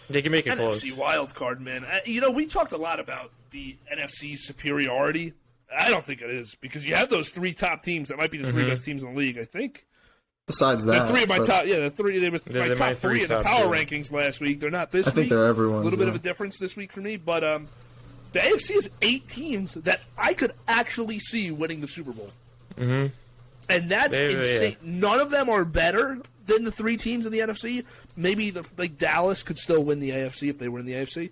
They can make it close.
NFC wild card, man. We talked a lot about the NFC's superiority. I don't think it is because you have those 3 top teams that might be the 3 best teams in the league. I think.
Besides that,
the 3 of my top, the 3 they were my top 3 in the power rankings last week. They're not this week.
I think they're everyone's.
A little bit of a difference this week for me, but the AFC has 8 teams that I could actually see winning the Super Bowl, and that's insane. Yeah. None of them are better than the 3 teams in the NFC. Maybe Dallas could still win the AFC if they were in the AFC.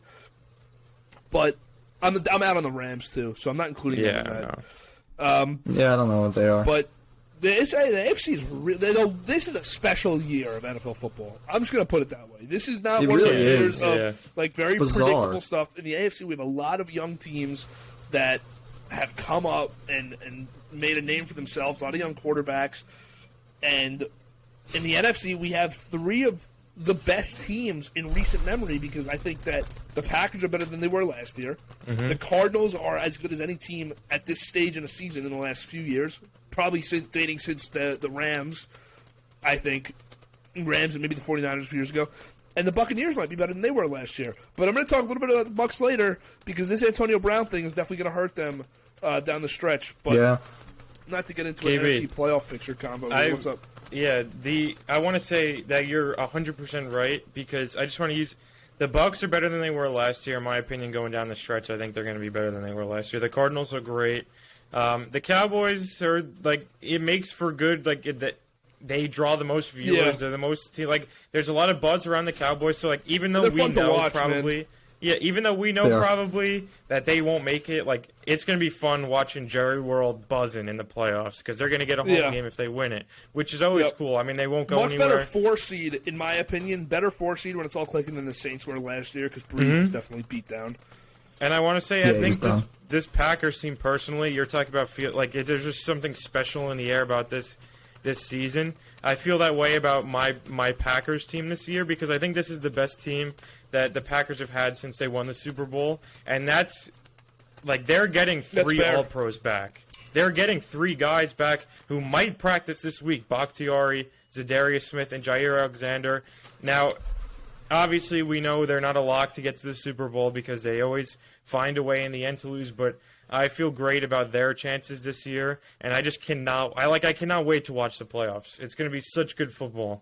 But I'm out on the Rams too, so I'm not including them in that.
Yeah, I don't know what they are.
But the AFC is this is a special year of NFL football. I'm just going to put it that way. This is not one of those years of very predictable stuff. In the AFC, we have a lot of young teams that have come up and made a name for themselves, a lot of young quarterbacks. And in the NFC, we have three of the best teams in recent memory because I think that the Packers are better than they were last year. Mm-hmm. The Cardinals are as good as any team at this stage in a season in the last few years, probably dating since the Rams, I think. Rams and maybe the 49ers a few years ago. And the Buccaneers might be better than they were last year. But I'm going to talk a little bit about the Bucs later because this Antonio Brown thing is definitely going to hurt them down the stretch. But not to get into an NFC playoff picture combo. What's up?
Yeah, I want to say that you're 100% right because I just want to use the Bucs are better than they were last year, in my opinion. Going down the stretch, I think they're going to be better than they were last year. The Cardinals are great. The Cowboys are it makes for good that they draw the most viewers. Yeah. They're the most there's a lot of buzz around the Cowboys. So even though we know watch, probably. Man. Yeah, even though we know probably that they won't make it, it's going to be fun watching Jerry World buzzing in the playoffs because they're going to get a home game if they win it, which is always cool. I mean, they won't go anywhere.
Much better 4-seed, in my opinion. Better 4-seed when it's all clicking than the Saints were last year because Breeze was definitely beat down.
And I want to say, I think this Packers team personally, you're talking about there's just something special in the air about this season. I feel that way about my Packers team this year because I think this is the best team that the Packers have had since they won the Super Bowl, and that's they're getting three All-Pros back. They're getting three guys back who might practice this week: Bakhtiari, Zadarius Smith, and Jair Alexander. Now, obviously, we know they're not a lock to get to the Super Bowl because they always find a way in the end to lose, but I feel great about their chances this year, and I just cannot wait to watch the playoffs. It's going to be such good football.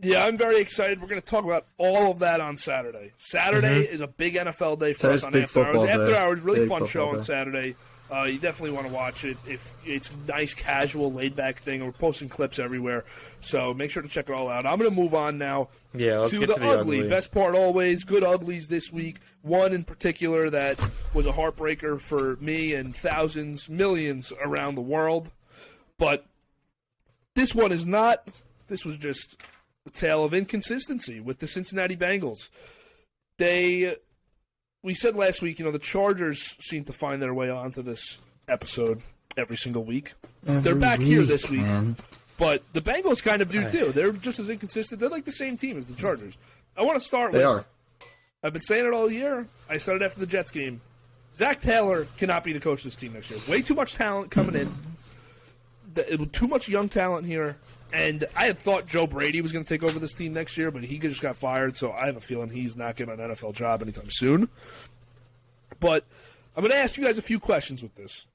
Yeah, I'm very excited. We're going to talk about all of that on Saturday. Saturday is a big NFL day for us on After Hours. After Hours, really fun show on Saturday. You definitely want to watch it. If it's a nice, casual, laid-back thing. We're posting clips everywhere, so make sure to check it all out. I'm going to move on now
let's
to
get
the
to the
ugly. Best part always, good uglies this week. One in particular that was a heartbreaker for me and thousands, millions around the world. But this one is not. This was just a tale of inconsistency with the Cincinnati Bengals. We said last week, the Chargers seem to find their way onto this episode every single week. They're back here this week. But the Bengals kind of do too. They're just as inconsistent. They're like the same team as the Chargers. I want to start with...
They are.
I've been saying it all year. I said it after the Jets game. Zach Taylor cannot be the coach of this team next year. Way too much talent coming in. Too much young talent here. And I had thought Joe Brady was going to take over this team next year, but he just got fired, so I have a feeling he's not getting an NFL job anytime soon. But I'm going to ask you guys a few questions with this.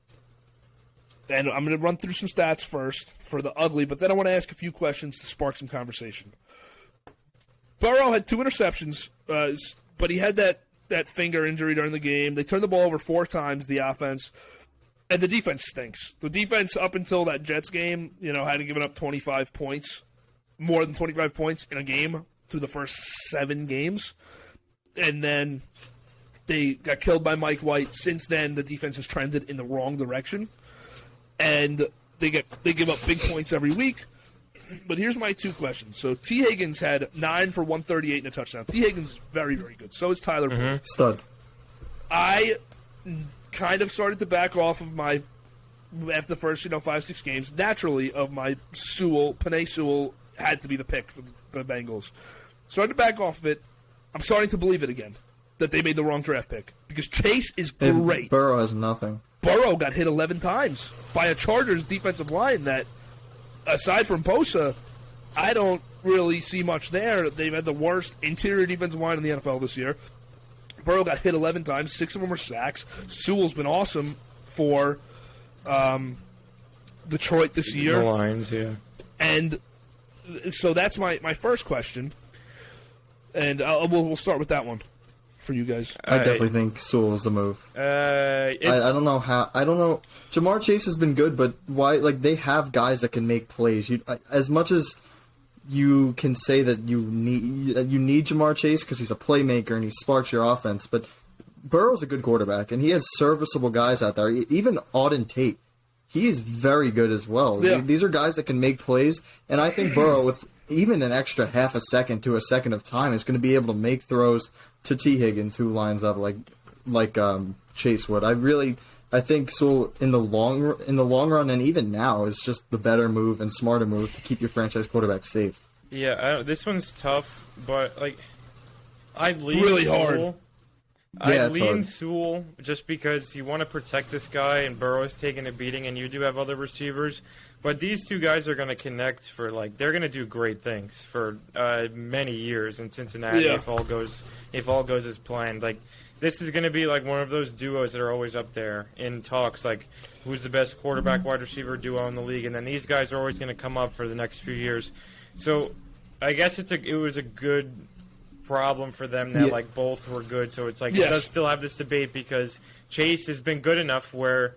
And I'm going to run through some stats first for the ugly, but then I want to ask a few questions to spark some conversation. Burrow had 2 interceptions, but he had that finger injury during the game. They turned the ball over 4 times, the offense. And the defense stinks. The defense, up until that Jets game, hadn't given up 25 points, more than 25 points in a game through the first 7 games. And then they got killed by Mike White. Since then, the defense has trended in the wrong direction. And they give up big points every week. But here's my 2 questions. So T. Higgins had 9 for 138 and a touchdown. T. Higgins is very, very good. So is Tyler Boyd.
Stud.
I kind of started to back off of after the first 5-6 games, naturally, of my Penei Sewell had to be the pick for the Bengals. Started to back off of it. I'm starting to believe it again, that they made the wrong draft pick. Because Chase is great.
Burrow has nothing.
Burrow got hit 11 times by a Chargers defensive line that, aside from Bosa, I don't really see much there. They've had the worst interior defensive line in the NFL this year. Burrow got hit 11 times. 6 of them were sacks. Sewell's been awesome for Detroit this year.
The Lions, yeah.
And so that's my first question. And we'll start with that one for you guys.
I definitely think Sewell is the move. I don't know how. I don't know. Jamar Chase has been good, but why? They have guys that can make plays. As much as you can say that you need Jamar Chase because he's a playmaker and he sparks your offense, but Burrow's a good quarterback, and he has serviceable guys out there. Even Auden Tate, he is very good as well.
Yeah.
These are guys that can make plays, and I think Burrow, with even an extra half a second to a second of time, is going to be able to make throws to T. Higgins, who lines up like Chase would. I think so in the long run, and even now, is just the better move and smarter move to keep your franchise quarterback safe.
Yeah, this one's tough, but I'd lean
really
Sewell.
hard.
I'd lean Sewell just because you want to protect this guy, and Burrow's taking a beating, and you do have other receivers. But these two guys are going to connect for they're going to do great things for many years in Cincinnati if all goes as planned. This is going to be one of those duos that are always up there in talks, who's the best quarterback wide receiver duo in the league, and then these guys are always going to come up for the next few years. So I guess it was a good problem for them that both were good. So it's it does still have this debate because Chase has been good enough where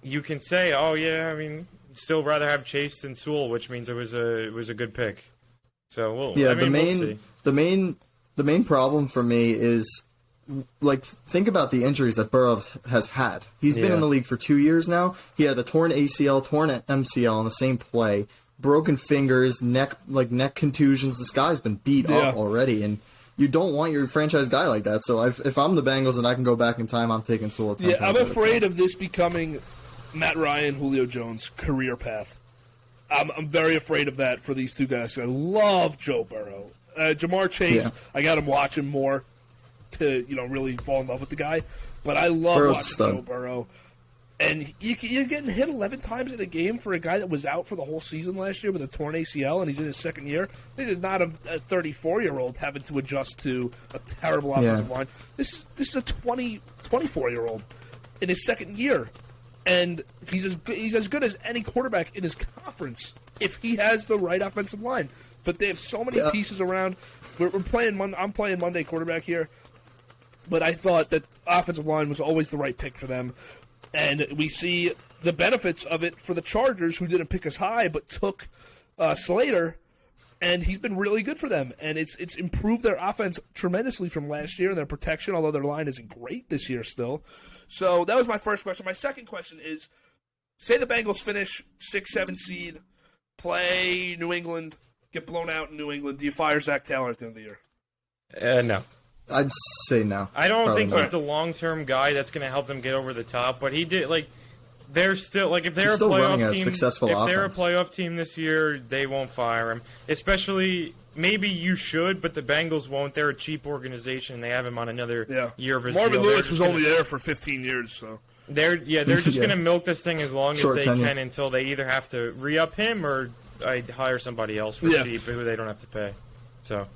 you can say, oh yeah, I mean, still rather have Chase than Sewell, which means it was a good pick. So
the main problem for me is think about the injuries that Burrow has had. He's been in the league for 2 years now. He had a torn ACL, torn MCL on the same play, broken fingers, neck contusions. This guy's been beat up already, and you don't want your franchise guy like that. So if I'm the Bengals and I can go back in time, I'm taking Sewell.
I'm afraid of this becoming Matt Ryan, Julio Jones' career path. I'm very afraid of that for these two guys. I love Joe Burrow. Jamar Chase, I got him watching more to really fall in love with the guy. But I love watching Joe Burrow. And you're getting hit 11 times in a game for a guy that was out for the whole season last year with a torn ACL, and he's in his second year. This is not a 34-year-old having to adjust to a terrible offensive line. This is a 24-year-old in his second year, and he's as good as any quarterback in his conference if he has the right offensive line. But they have so many pieces around. I'm playing Monday quarterback here, but I thought that offensive line was always the right pick for them. And we see the benefits of it for the Chargers, who didn't pick us high but took Slater, and he's been really good for them. And it's improved their offense tremendously from last year and their protection, although their line isn't great this year still. So that was my first question. My second question is, say the Bengals finish 6-7 seed, play New England, get blown out in New England. Do you fire Zach Taylor at the end of the year?
No.
I'd say no.
I don't think he's the long-term guy that's going to help them get over the top. But he did they're still if they're a playoff team. If they're a playoff team this year, they won't fire him. Especially maybe you should, but the Bengals won't. They're a cheap organization. They have him on another year of his
Marvin
deal.
Lewis was only there for 15 years, so
they're just going to milk this thing as long as they can until they either have to re-up him or hire somebody else for cheap who they don't have to pay. So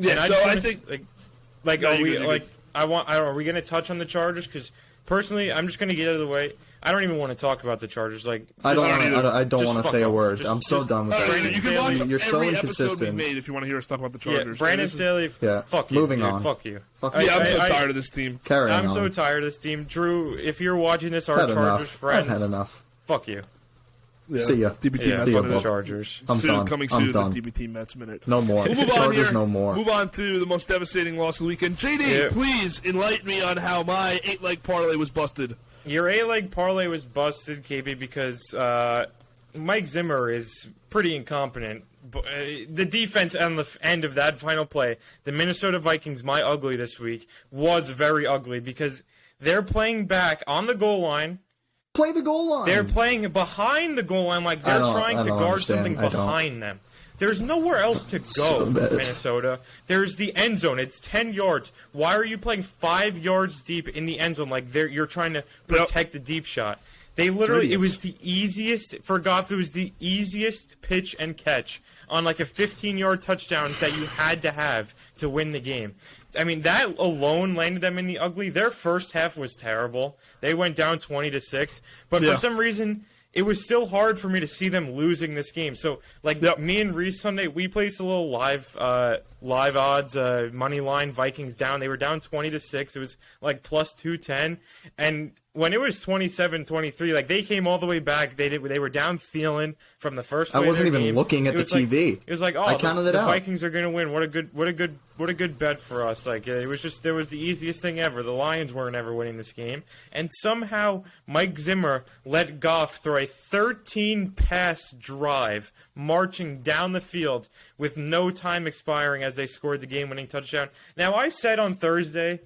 I think.
Are we going to touch on the Chargers? Because personally, I'm just going to get out of the way. I don't even want to talk about the Chargers.
I don't want to say a word. I'm so done with that.
You can watch
You're so
every episode
inconsistent.
we made if you want to hear us talk about the Chargers.
Brandon Staley. Fuck you.
Moving on.
Fuck you.
I'm so tired of this team.
I'm so tired of this team. Drew, if you're watching this, our Chargers friends.
I've had enough.
Fuck you.
Yeah. See ya.
DBT
Mets
See ya,
the Chargers.
I'm done.
Coming
I'm
soon,
done.
the DBT Mets minute.
No more.
We'll move
Chargers,
on here.
no more.
Move on to the most devastating loss of the weekend. JD, please enlighten me on how my 8-leg parlay was busted.
Your 8-leg parlay was busted, KB, because Mike Zimmer is pretty incompetent. The defense on the end of that final play, the Minnesota Vikings, my ugly this week, was very ugly because they're playing back on the goal line.
Play the goal line.
They're playing behind the goal line like they're trying to guard something behind them. There's nowhere else to go, Minnesota. There's the end zone. It's 10 yards. Why are you playing 5 yards deep in the end zone like you're trying to protect the deep shot? They literally, it was the easiest, for Goff, it was the easiest pitch and catch on a 15-yard touchdown that you had to have to win the game. I mean, that alone landed them in the ugly. Their first half was terrible. They went down 20-6. But for some reason, it was still hard for me to see them losing this game. So, me and Reese Sunday, we placed a little live odds, money line, Vikings down. They were down 20-6. It was plus 210. And when it was 27-23, like they came all the way back. They were down Thielen from the first.
I wasn't even
game.
looking at the TV.
It was like, oh,
I counted
the
it out.
Vikings are gonna win. What a good bet for us. Like it was the easiest thing ever. The Lions weren't ever winning this game, and somehow Mike Zimmer let Goff throw a 13-pass drive, marching down the field with no time expiring as they scored the game-winning touchdown. Now I said on Thursday.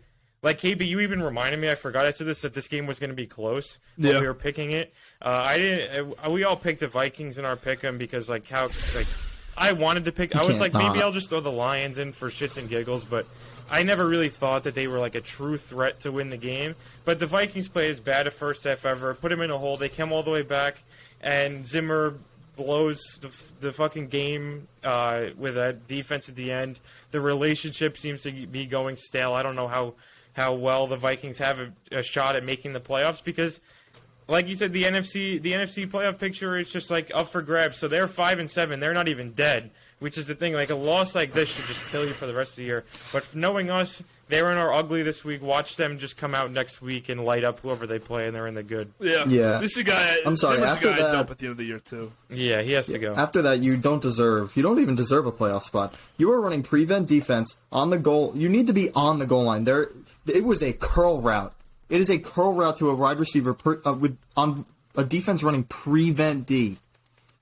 Like, KB, you even reminded me, I forgot I said this, that this game was going to be close when we were picking it. We all picked the Vikings in our pick'em because, I wanted to pick, I was like, maybe I'll just throw the Lions in for shits and giggles, but I never really thought that they were, like, a true threat to win the game. But the Vikings played as bad a first half ever, put them in a hole, they came all the way back, and Zimmer blows the fucking game with that defense at the end. The relationship seems to be going stale. I don't know how well the Vikings have a shot at making the playoffs because, like you said, the NFC playoff picture is just like up for grabs. So they're 5-7. They're not even dead, which is the thing. Like a loss like this should just kill you for the rest of the year. But knowing us, they were in our ugly this week. Watch them just come out next week and light up whoever they play, and they're in the good.
Yeah. This is a guy.
I'm sorry. After
guy
that,
dump at the end of the year too.
Yeah, he has to go.
After that, you don't even deserve a playoff spot. You are running prevent defense on the goal. You need to be on the goal line. It was a curl route. It is a curl route to a wide receiver on a defense running prevent D.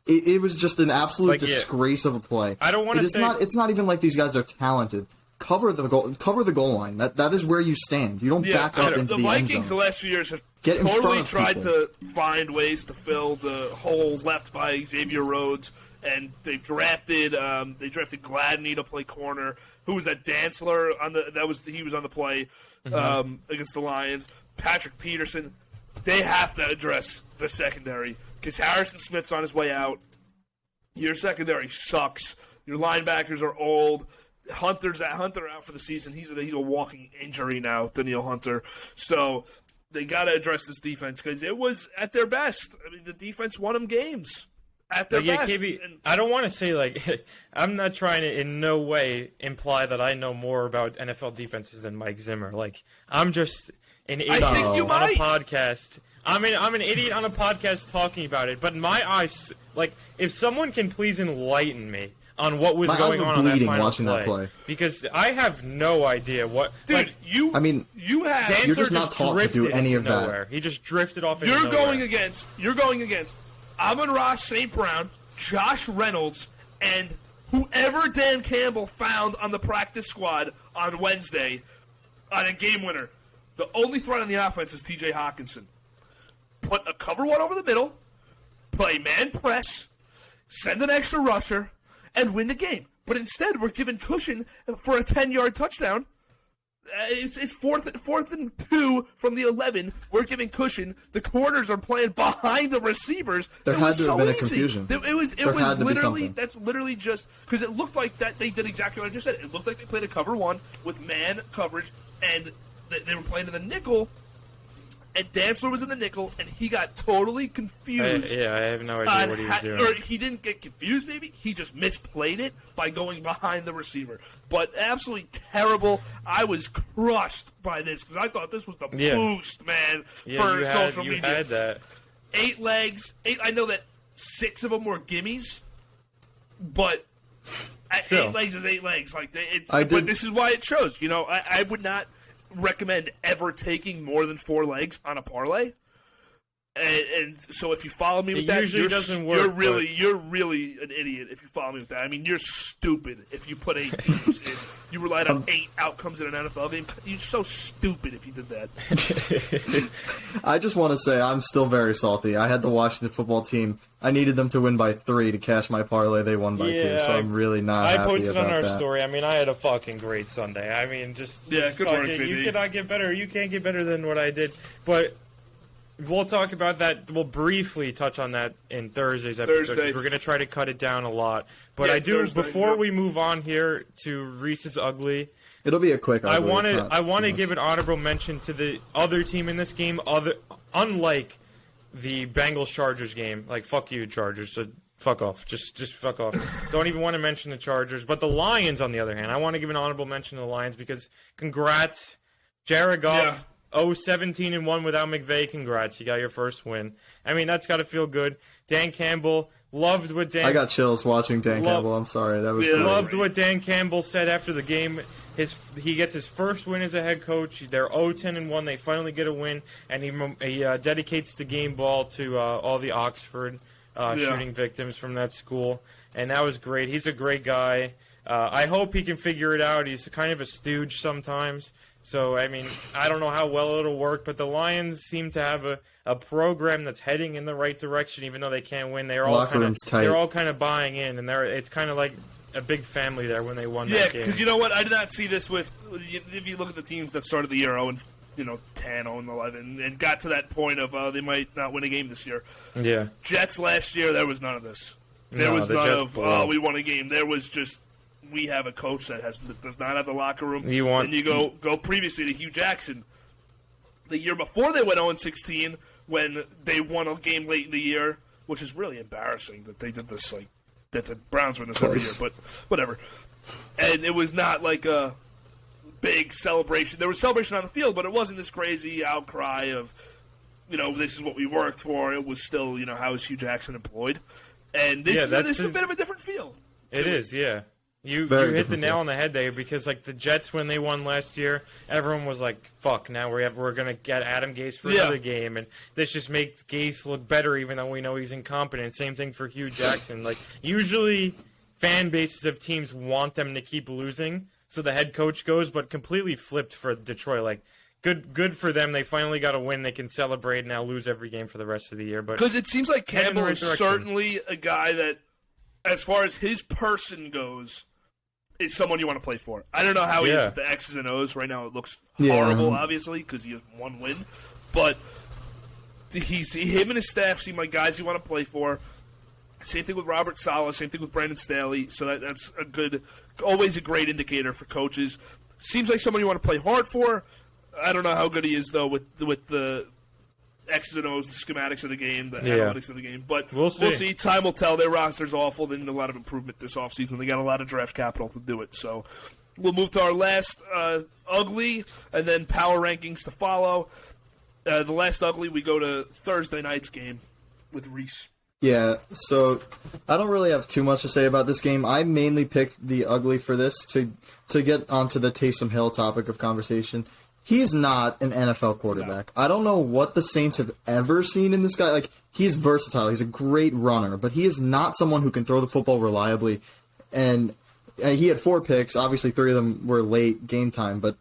It was just an absolute disgrace of a play.
I don't want to say
it's not even like these guys are talented. Cover the goal line. That is where you stand. You don't back up into the end zone.
The Vikings the last few years have
Get in
totally
front of
tried
people.
to find ways to fill the hole left by Xavier Rhodes, and they drafted Gladney to play corner. Who was that? Dantzler he was on the play against the Lions. Patrick Peterson. They have to address the secondary because Harrison Smith's on his way out. Your secondary sucks. Your linebackers are old. Hunter out for the season. He's a walking injury now, Danielle Hunter. So they got to address this defense because it was at their best. I mean, the defense won them games at their best.
KB, I don't want to say I'm not trying to in no way imply that I know more about NFL defenses than Mike Zimmer. Like I'm just an idiot on a podcast. I'm an idiot on a podcast talking about it. But my eyes, if someone can please enlighten me on what was going on that final play. Because I have no idea what.
Dude, you're
just not taught to do any of that.
He just drifted off into
nowhere. You're going against Amon-Ra St. Brown, Josh Reynolds, and whoever Dan Campbell found on the practice squad on Wednesday on a game winner. The only threat on the offense is T.J. Hawkinson. Put a cover one over the middle, play man press, send an extra rusher, and win the game. But instead, we're given cushion for a 10-yard touchdown. It's fourth and 2 from the 11. We're giving cushion. The corners are playing behind the receivers.
There had to have been a confusion.
It was literally that's literally just because it looked like that they did exactly what I just said. It looked like they played a cover one with man coverage, and they were playing in the nickel. And Dantzler was in the nickel, and he got totally confused.
I have no idea what he was doing.
Or he didn't get confused, maybe. He just misplayed it by going behind the receiver. But absolutely terrible. I was crushed by this because I thought this was the boost, man, for social media.
You had that.
8 legs. I know that 6 of them were gimmies, but 8 legs is 8 legs. But this is why it shows. You know, I would not recommend ever taking more than 4 legs on a parlay, and so if you follow me with that, you're really an idiot if you follow me with that. I mean, you're stupid if you put 8 teams in. You relied on 8 outcomes in an NFL game. You're so stupid if you did that.
I just want to say I'm still very salty. I had the Washington football team. I needed them to win by 3 to cash my parlay. They won by 2, so I'm really not happy about that.
I posted on our story. I mean, I had a fucking great Sunday. I mean, good
work, JD.
You cannot get better. You can't get better than what I did. But we'll talk about that. We'll briefly touch on that in Thursday's episode. We're going to try to cut it down a lot. But before we move on here to Reese's Ugly,
it'll be a quick.
I want to give an honorable mention to the other team in this game. Unlike the Bengals-Chargers game, fuck you, Chargers. So fuck off. Just fuck off. Don't even want to mention the Chargers. But the Lions, on the other hand, I want to give an honorable mention to the Lions because congrats, Jared Goff. 17-1 without McVay. Congrats, you got your first win. I mean, that's got to feel good. Dan Campbell, loved what Dan...
I got chills watching Dan Campbell. I'm sorry. That was great.
Loved what Dan Campbell said after the game. He gets his first win as a head coach. They're 0-10-1. They finally get a win, and he dedicates the game ball to all the Oxford shooting victims from that school, and that was great. He's a great guy. I hope he can figure it out. He's kind of a stooge sometimes. So, I mean, I don't know how well it'll work, but the Lions seem to have a program that's heading in the right direction, even though they can't win. They're all kind of buying in, and it's kind of like a big family there when they won that game.
Yeah, because you know what? I did not see this with if you look at the teams that started the year 0-10, 0-11, and got to that point of they might not win a game this year.
Yeah.
Jets last year, there was none of this. There was none of we won a game. There was just we have a coach that does not have the locker room. And you go previously to Hugh Jackson. The year before they went 0-16 when they won a game late in the year, which is really embarrassing that they did this that the Browns win this every year, but whatever. And it was not like a big celebration. There was celebration on the field, but it wasn't this crazy outcry of, this is what we worked for. It was still, how is Hugh Jackson employed? And this is a bit of a different feel.
It is, yeah. You hit the nail on the head there because, the Jets, when they won last year, everyone was like, fuck, now we're going to get Adam Gase for another game, and this just makes Gase look better even though we know he's incompetent. Same thing for Hugh Jackson. Usually fan bases of teams want them to keep losing, so the head coach goes, but completely flipped for Detroit. Good for them. They finally got a win. They can celebrate and now lose every game for the rest of the year. Because
it seems like Campbell is certainly a guy that, as far as his person goes, is someone you want to play for. I don't know how he is with the X's and O's. Right now it looks horrible, obviously, because he has one win. But him and his staff seem like guys you want to play for. Same thing with Robert Saleh. Same thing with Brandon Staley. So that's always a great indicator for coaches. Seems like someone you want to play hard for. I don't know how good he is, though, with the X's and O's, the schematics of the game, the analytics of the game. But we'll see. Time will tell. Their roster's awful. They need a lot of improvement this offseason. They got a lot of draft capital to do it. So we'll move to our last ugly and then power rankings to follow. The last ugly, we go to Thursday night's game with Reese.
Yeah, so I don't really have too much to say about this game. I mainly picked the ugly for this to get onto the Taysom Hill topic of conversation. He's not an NFL quarterback. No. I don't know what the Saints have ever seen in this guy. He's versatile. He's a great runner, but he is not someone who can throw the football reliably. And he had 4 picks. Obviously, 3 of them were late game time, but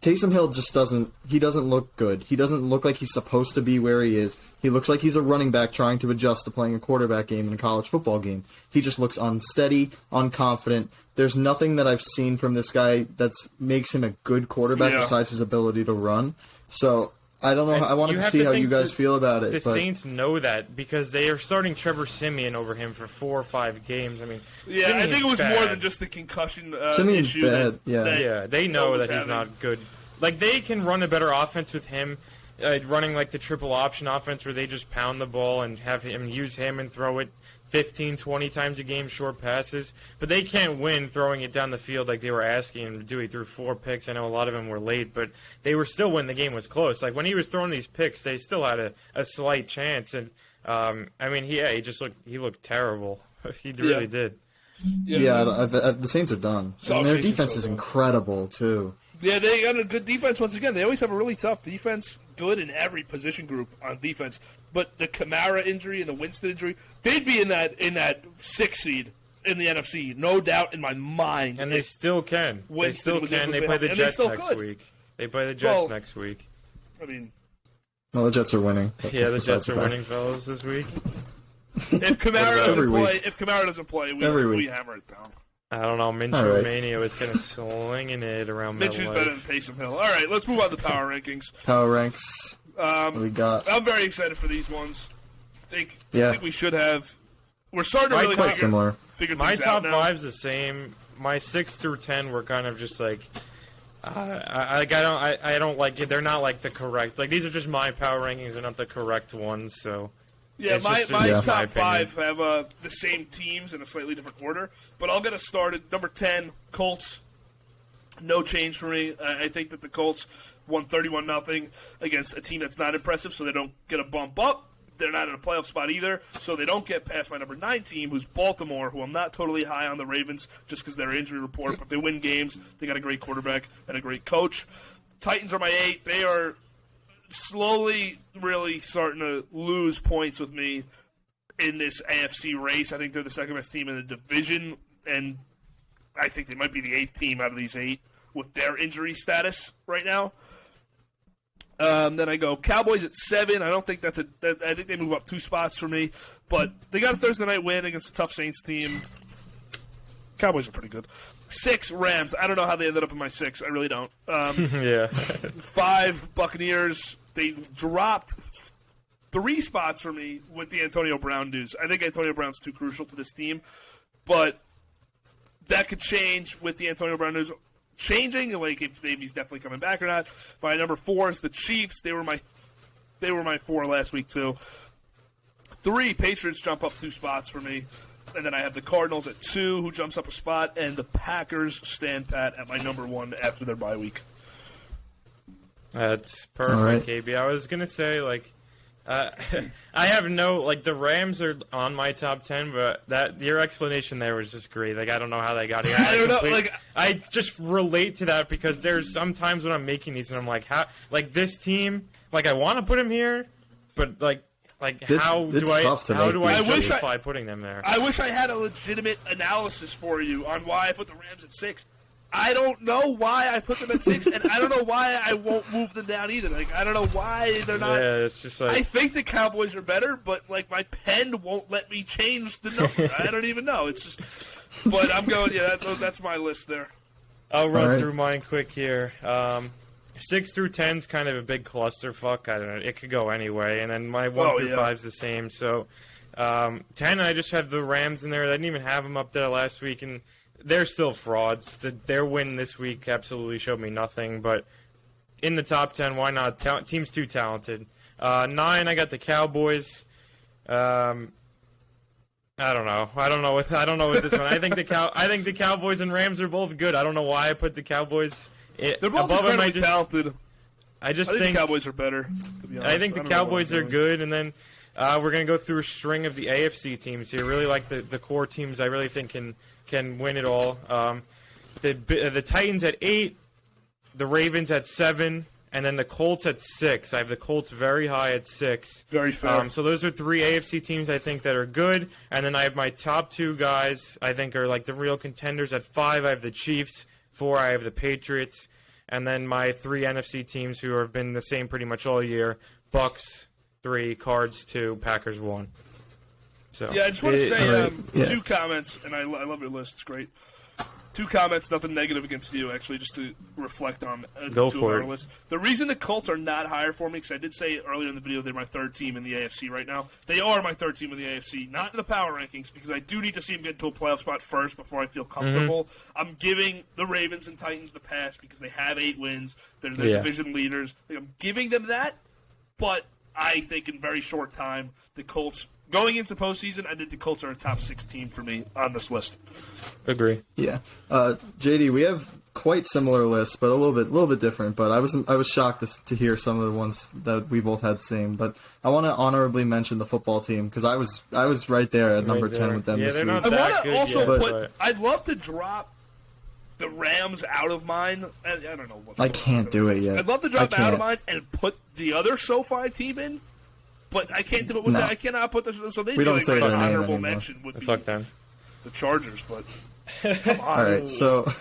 Taysom Hill just doesn't look good. He doesn't look like he's supposed to be where he is. He looks like he's a running back trying to adjust to playing a quarterback game in a college football game. He just looks unsteady, unconfident. There's nothing that I've seen from this guy that makes him a good quarterback besides his ability to run. So I don't know. I wanted to see how you guys feel about it.
The Saints know that because they are starting Trevor Siemian over him for 4 or 5 games. I mean,
Siemian's I think it was more than just the concussion issue.
Bad.
They know that he's not good. They can run a better offense with him, running the triple option offense where they just pound the ball and have him use him and throw it 15, 20 times a game, short passes. But they can't win throwing it down the field like they were asking him to do. He threw 4 picks. I know a lot of them were late, but they were still when the game was close. When he was throwing these picks, they still had a slight chance. And, he looked terrible. He really did.
Yeah, the Saints are done. And their defense is incredible, too.
Yeah, they got a good defense once again. They always have a really tough defense, good in every position group on defense. But the Kamara injury and the Winston injury, they'd be in that 6th seed in the NFC, no doubt in my mind.
And they still can. They still can. They play the Jets next week. They play the Jets next week.
I mean,
well, the Jets are winning.
Yeah, the Jets are winning, fellas, this week.
If Kamara doesn't play, we hammer it down.
I don't know. Minshew Mania was kind of slinging it around my life.
Minshew's better than Taysom Hill. All right, let's move on to power rankings.
Power ranks. What we got?
I'm very excited for these ones. I think we should have. We're starting to really figure things
my top
out now.
5's the same. My 6 through 10 were kind of just I don't like it. They're not the correct. These are just my power rankings. They're not the correct ones. So.
Yeah, my top 5 have the same teams in a slightly different order, but I'll get us started. Number 10, Colts. No change for me. I think that the Colts won 31-0 against a team that's not impressive, so they don't get a bump up. They're not in a playoff spot either, so they don't get past my number 9 team, who's Baltimore, who I'm not totally high on the Ravens just because they're injury report, but they win games. They got a great quarterback and a great coach. Titans are my 8. They are slowly really starting to lose points with me in this AFC race. I think they're the second-best team in the division, and I think they might be the 8th team out of these 8 with their injury status right now. Then I go Cowboys at 7. I don't think I think they move up 2 spots for me, but they got a Thursday night win against a tough Saints team. Cowboys are pretty good. 6 Rams. I don't know how they ended up in my 6. I really don't.
Yeah.
5 Buccaneers. They dropped 3 spots for me with the Antonio Brown news. I think Antonio Brown's too crucial to this team, but that could change with the Antonio Brown news changing, like if he's definitely coming back or not. My number 4 is the Chiefs. They were my 4 last week too. 3 Patriots jump up 2 spots for me, and then I have the Cardinals at 2, who jumps up a spot, and the Packers stand pat at my number 1 after their bye week.
That's perfect,
right.
KB. I was gonna say I have the Rams are on my top 10, but your explanation there was just great. I don't know how they got here.
I don't know.
I just relate to that because there's some times when I'm making these and I'm like, how, this team, I want to put them here, but how do I justify putting them there?
I wish I had a legitimate analysis for you on why I put the Rams at 6. I don't know why I put them at 6, and I don't know why I won't move them down either. I don't know why they're not.
Yeah, it's just
I think the Cowboys are better, but my pen won't let me change the number. I don't even know. It's just, but I'm going. Yeah, that's my list there.
I'll run through mine quick here. 6 through 10 is kind of a big clusterfuck. I don't know. It could go anyway, and then my 1 through 5 is the same. So 10, I just have the Rams in there. I didn't even have them up there last week, and they're still frauds. Their win this week absolutely showed me nothing, but in the top 10, why not? Team's too talented. 9, I got the Cowboys. I don't know. I don't know with this one. I think the Cowboys and Rams are both good. I don't know why I put the Cowboys
they're both incredibly talented.
I think
the Cowboys are better, to be honest.
I think the Cowboys are good, and then we're going to go through a string of the AFC teams here. Really like the core teams I really think can win it all. The Titans at 8, the Ravens at 7, and then the Colts at 6. I have the Colts very high at 6.
Very fair.
So those are 3 AFC teams I think that are good. And then I have my top 2 guys I think are the real contenders. At 5, I have the Chiefs. 4, I have the Patriots. And then my 3 NFC teams who have been the same pretty much all year. Bucks 3, Cards 2, Packers 1. So,
yeah, I just want to say 2 comments, and I love your list. It's great. 2 comments, nothing negative against you, actually, just to reflect on 2 of our lists. The reason the Colts are not higher for me, because I did say earlier in the video they're my 3rd team in the AFC right now. They are my 3rd team in the AFC, not in the power rankings, because I do need to see them get into a playoff spot first before I feel comfortable. Mm-hmm. I'm giving the Ravens and Titans the pass because they have 8 wins. They're the division leaders. I'm giving them that, but I think in very short time, the Colts... Going into postseason, I think the Colts are a top 6 team for me on this list.
Agree.
Yeah, JD, we have quite similar lists, but a little bit different. But I was shocked to hear some of the ones that we both had the same. But I want to honorably mention the football team because I was right there at number 10 with them this week.
I want to also put. I'd love to drop the Rams out of mine. I don't know what.
I can't do it yet.
I'd love to drop out of mine and put the other SoFi team in. But I can't do it with that. I cannot put this. So they do an honorable mention would be the Chargers. But come on.
All right, so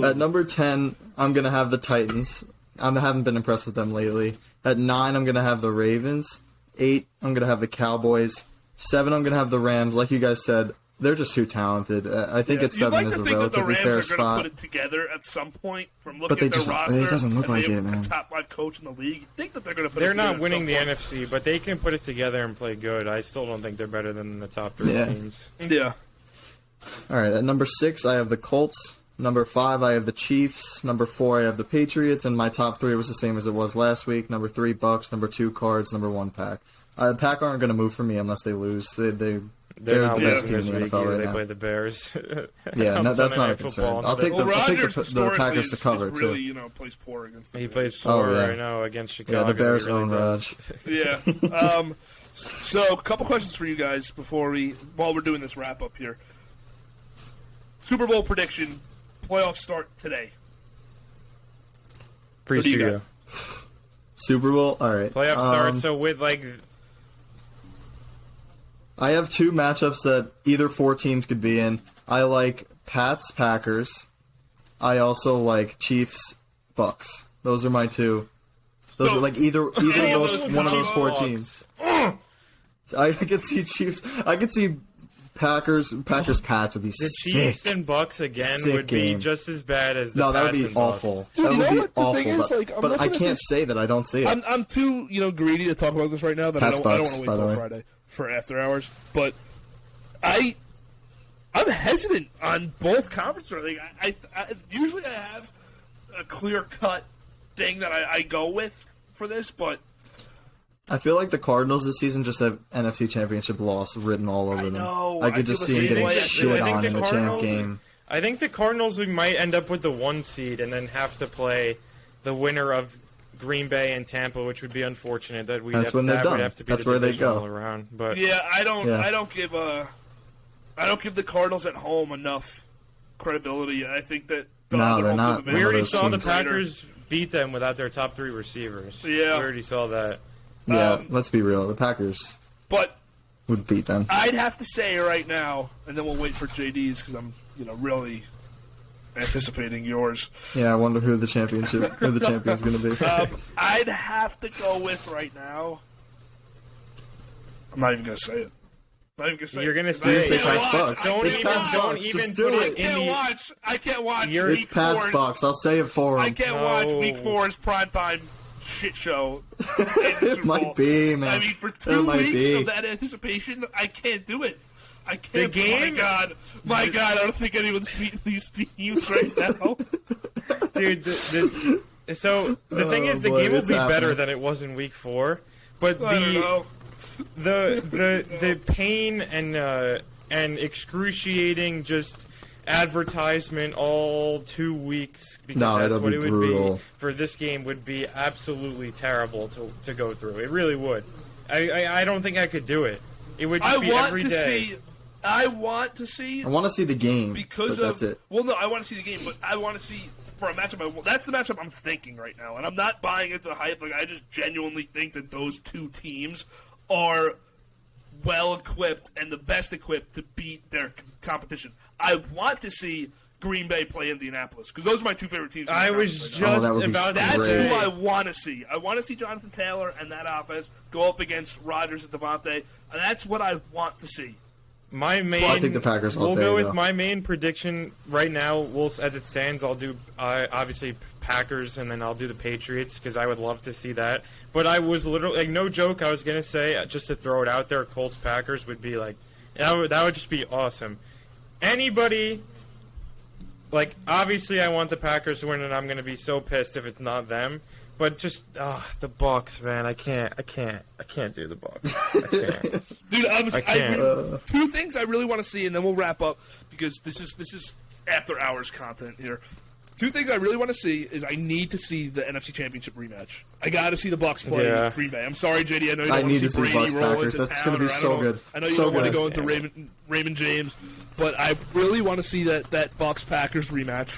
at number 10, I'm gonna have the Titans. I haven't been impressed with them lately. At 9, I'm gonna have the Ravens. 8, I'm gonna have the Cowboys. 7, I'm gonna have the Rams. Like you guys said, they're just too talented. I think at 7 is a relatively fair spot. You'd like to think that the Rams are going to put it
together at some point from looking at their roster.
It doesn't look like it, man.
Top 5 coach in the league. You'd think that they're going to put
it
together.
They're not winning the NFC, but they can put it together and play good. I still don't think they're better than the top 3 teams.
Yeah.
All right, at number 6, I have the Colts. Number 5, I have the Chiefs. Number 4, I have the Patriots. And my top 3 was the same as it was last week. Number 3, Bucks. Number 2, Cards. Number 1, Pack. Pack aren't going to move for me unless they lose.
They're not
the best
losing this
team in the
week
NFL
either.
right
They
now.
play the Bears.
Yeah,
on
that's
Sunday
not a
Night
concern.
Football.
I'll take
Well, Rodgers
the
historically
Packers to cover
is really,
too.
plays poor against the
He
Bears.
plays poor,
yeah.
I know, against Chicago.
Yeah, the Bears
He really
own
does.
Raj.
Yeah. So, a couple questions for you guys while we're doing this wrap up here. Super Bowl prediction: playoffs start today. What do you
Pre-studio.
Super Bowl. All right.
Playoff start. So with
I have two matchups that either four teams could be in. I like Pats Packers. I also like Chiefs Bucks. Those are my two. Those are like either of those one of those four teams. I could see Chiefs. I could see Packers Pats would be
the
sick.
Chiefs and Bucks again
Sick
would be
game.
just as bad as the
No, that would
Pats
be
and Bucks.
awful.
Dude,
that
you
would
know
be
what the
awful.
thing is?
But,
Like, I'm
but I
looking at
can't
this-
say that I don't see it.
I'm too greedy to talk about this right now. That I
Pats,
don't want
Bucks,
to wait
by the
till
way.
Friday for after hours. But I'm hesitant on both conferences. Like, I usually I have a clear cut thing that I go with for this, but
I feel like the Cardinals this season just have NFC Championship loss written all over them.
know.
I could
I
just
feel
see
the
them
same
getting
way.
shit
I think
on
the
in the champ
Cardinals-
game.
I think the Cardinals might end up with the 1 seed and then have to play the winner of Green Bay and Tampa, which would be unfortunate. That we
That's when they're
would
done.
have to be
That's
the
where they
divisional
go.
around. But
yeah, I don't give the Cardinals at home enough credibility. I think that
No, they're not.
we already
those
saw the
teams.
Packers beat them without their top 3 receivers.
Yeah.
We already saw that.
Yeah, let's be real. The Packers
But
would beat them.
I'd have to say right now, and then we'll wait for JD's because I'm really anticipating yours.
Yeah, I wonder who the champion's going to be.
I'd have to go with right now. I'm not even gonna say it. Not even gonna say
You're
it,
gonna
'cause
say
I
Say
can't
Pats
watch.
Bucks.
Don't
It's
even-
Pats
don't
Bucks.
even
Just do
put
it.
it in the-
I can't watch.
You're-
It's
Week
Pats
4's
Bucks. I'll say it for
I
them.
can't
No.
watch Week 4's primetime shit show. in the
It
Super
might
Bowl.
be, man.
I mean, for
It
2
might
weeks
be.
of that anticipation, I can't do it. I can't.
The game-
My God, I don't think anyone's beating these teams right now.
Dude, so the thing is, the
boy,
game will
it's
be better
happening.
than it was in Week 4. But
I don't know.
the pain and excruciating just advertisement all 2 weeks because
No,
that's
it'll
what
be
it would
brutal.
be for this game would be absolutely terrible to go through. It really would. I don't think I could do it. It would just be every day.
I want to see
I want to see the game,
because
but
of.
that's it.
Well, no, I want to see the game, but I want to see for a matchup. That's the matchup I'm thinking right now, and I'm not buying into the hype. Like I just genuinely think that those two teams are well equipped and the best equipped to beat their competition. I want to see Green Bay play Indianapolis because those are my two favorite teams. in the
I was
conference right now.
just
that would be
about
That's
to
great.
say.
who I want to see. I want to see Jonathan Taylor and that offense go up against Rodgers and Devontae, and that's what I want to see.
My main.
I think the Packers all
We'll
day,
go with
though.
my main prediction right now. As it stands, I'll do obviously Packers, and then I'll do the Patriots because I would love to see that. But I was literally like, no joke. I was gonna say just to throw it out there, Colts Packers would be like that would just be awesome. Anybody. Like obviously, I want the Packers to win, and I'm gonna be so pissed if it's not them. But just the Bucks, man, I can't do the Bucks. I can't.
Dude,
I can't.
Two things I really want to see, and then we'll wrap up because this is after hours content here. Two things I really want to see is I need to see the NFC Championship rematch. I got to see the Bucks play
Yeah.
Green Bay. I'm sorry, JD. I know you
I
don't
need
want
to see
Brady
Bucks
roll
Packers.
into
That's
town,
gonna be
or
so good.
I know you
So
don't want to
good.
go into Raymond James, but I really want to see that Bucks Packers rematch.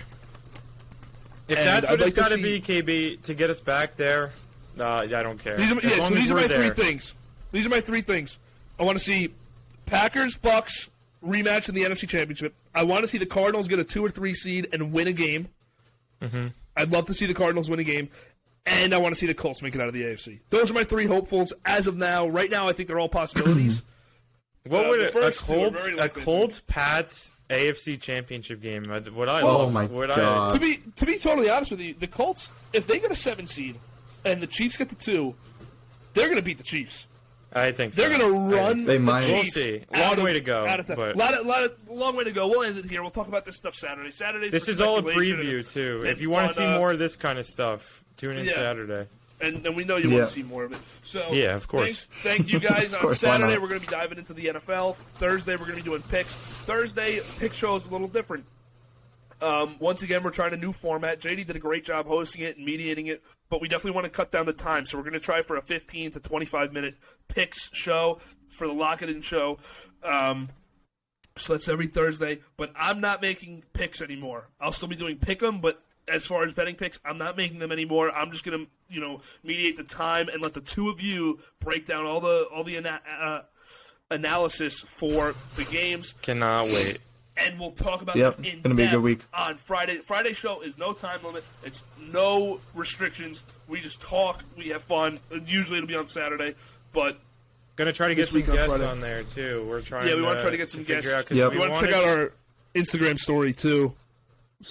If
And
that's
I'd
what
like
it's
to
got to
see-
be, KB, to get us back there, I don't care.
These are,
As long
so
as
these are
we're
my
there.
three things. These are my three things. I want to see Packers Bucks rematch in the NFC Championship. I want to see the Cardinals get a 2 or 3 seed and win a game.
Mm-hmm.
I'd love to see the Cardinals win a game, and I want to see the Colts make it out of the AFC. Those are my three hopefuls as of now. Right now, I think they're all possibilities.
What
the
would a
first two are
Colts
very
a
likely.
Colts Pats AFC Championship game? Would I?
Oh my
would
God.
To be totally honest with you, the Colts, if they get a 7 seed and the Chiefs get the 2, they're going to beat the Chiefs.
I think so.
They're going to run
They
the
might.
We'll
Chiefs.
see.
out
Long
of-
way to go,
out of time.
but-
Long way to go. We'll end it here. We'll talk about this stuff Saturday.
This is all a preview too. If you want to see more of this kind of stuff, tune in
Yeah.
Saturday.
And we know you want to see more of it. So
yeah, of course.
Thank you guys. On
course,
Saturday, we're going to be diving into the NFL. Thursday, we're going to be doing picks. Thursday, pick show is a little different. Once again, we're trying a new format. JD did a great job hosting it and mediating it, but we definitely want to cut down the time. So we're going to try for a 15 to 25-minute picks show for the Lock It In show. So that's every Thursday. But I'm not making picks anymore. I'll still be doing pick 'em, but as far as betting picks, I'm not making them anymore. I'm just going to, mediate the time and let the two of you break down all the analysis for the games.
Cannot wait.
And we'll talk about
Yep,
them in
gonna be a good
depth
week.
on Friday. Friday show is no time limit. It's no restrictions. We just talk. We have fun. Usually it'll be on Saturday, but
Gonna try to get
This
some
week on
guests
Friday.
on there too. We're trying.
yeah, we want to try to get some
figure
guests.
out, 'cause
Yep.
We want to check out our Instagram story too.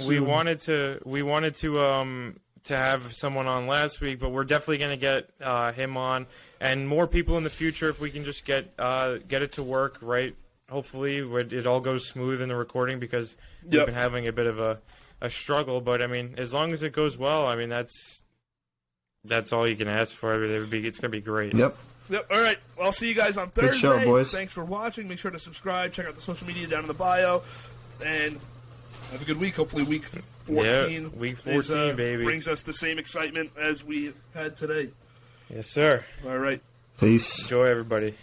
We
soon.
wanted to have someone on last week, but we're definitely going to get him on, and more people in the future if we can just get it to work right. Hopefully, it all goes smooth in the recording because we've
Yep.
been having a bit of a struggle. But I mean, as long as it goes well, I mean that's all you can ask for. It's going to be great.
Yep.
Yep. All right. Well, I'll see you guys on
Good
Thursday.
show, boys.
Thanks for watching. Make sure to subscribe. Check out the social media down in the bio, and have a good week. Hopefully, week 14.
Yeah, week 14, baby.
Brings us the same excitement as we had today.
Yes, sir.
All right.
Peace.
Enjoy, everybody.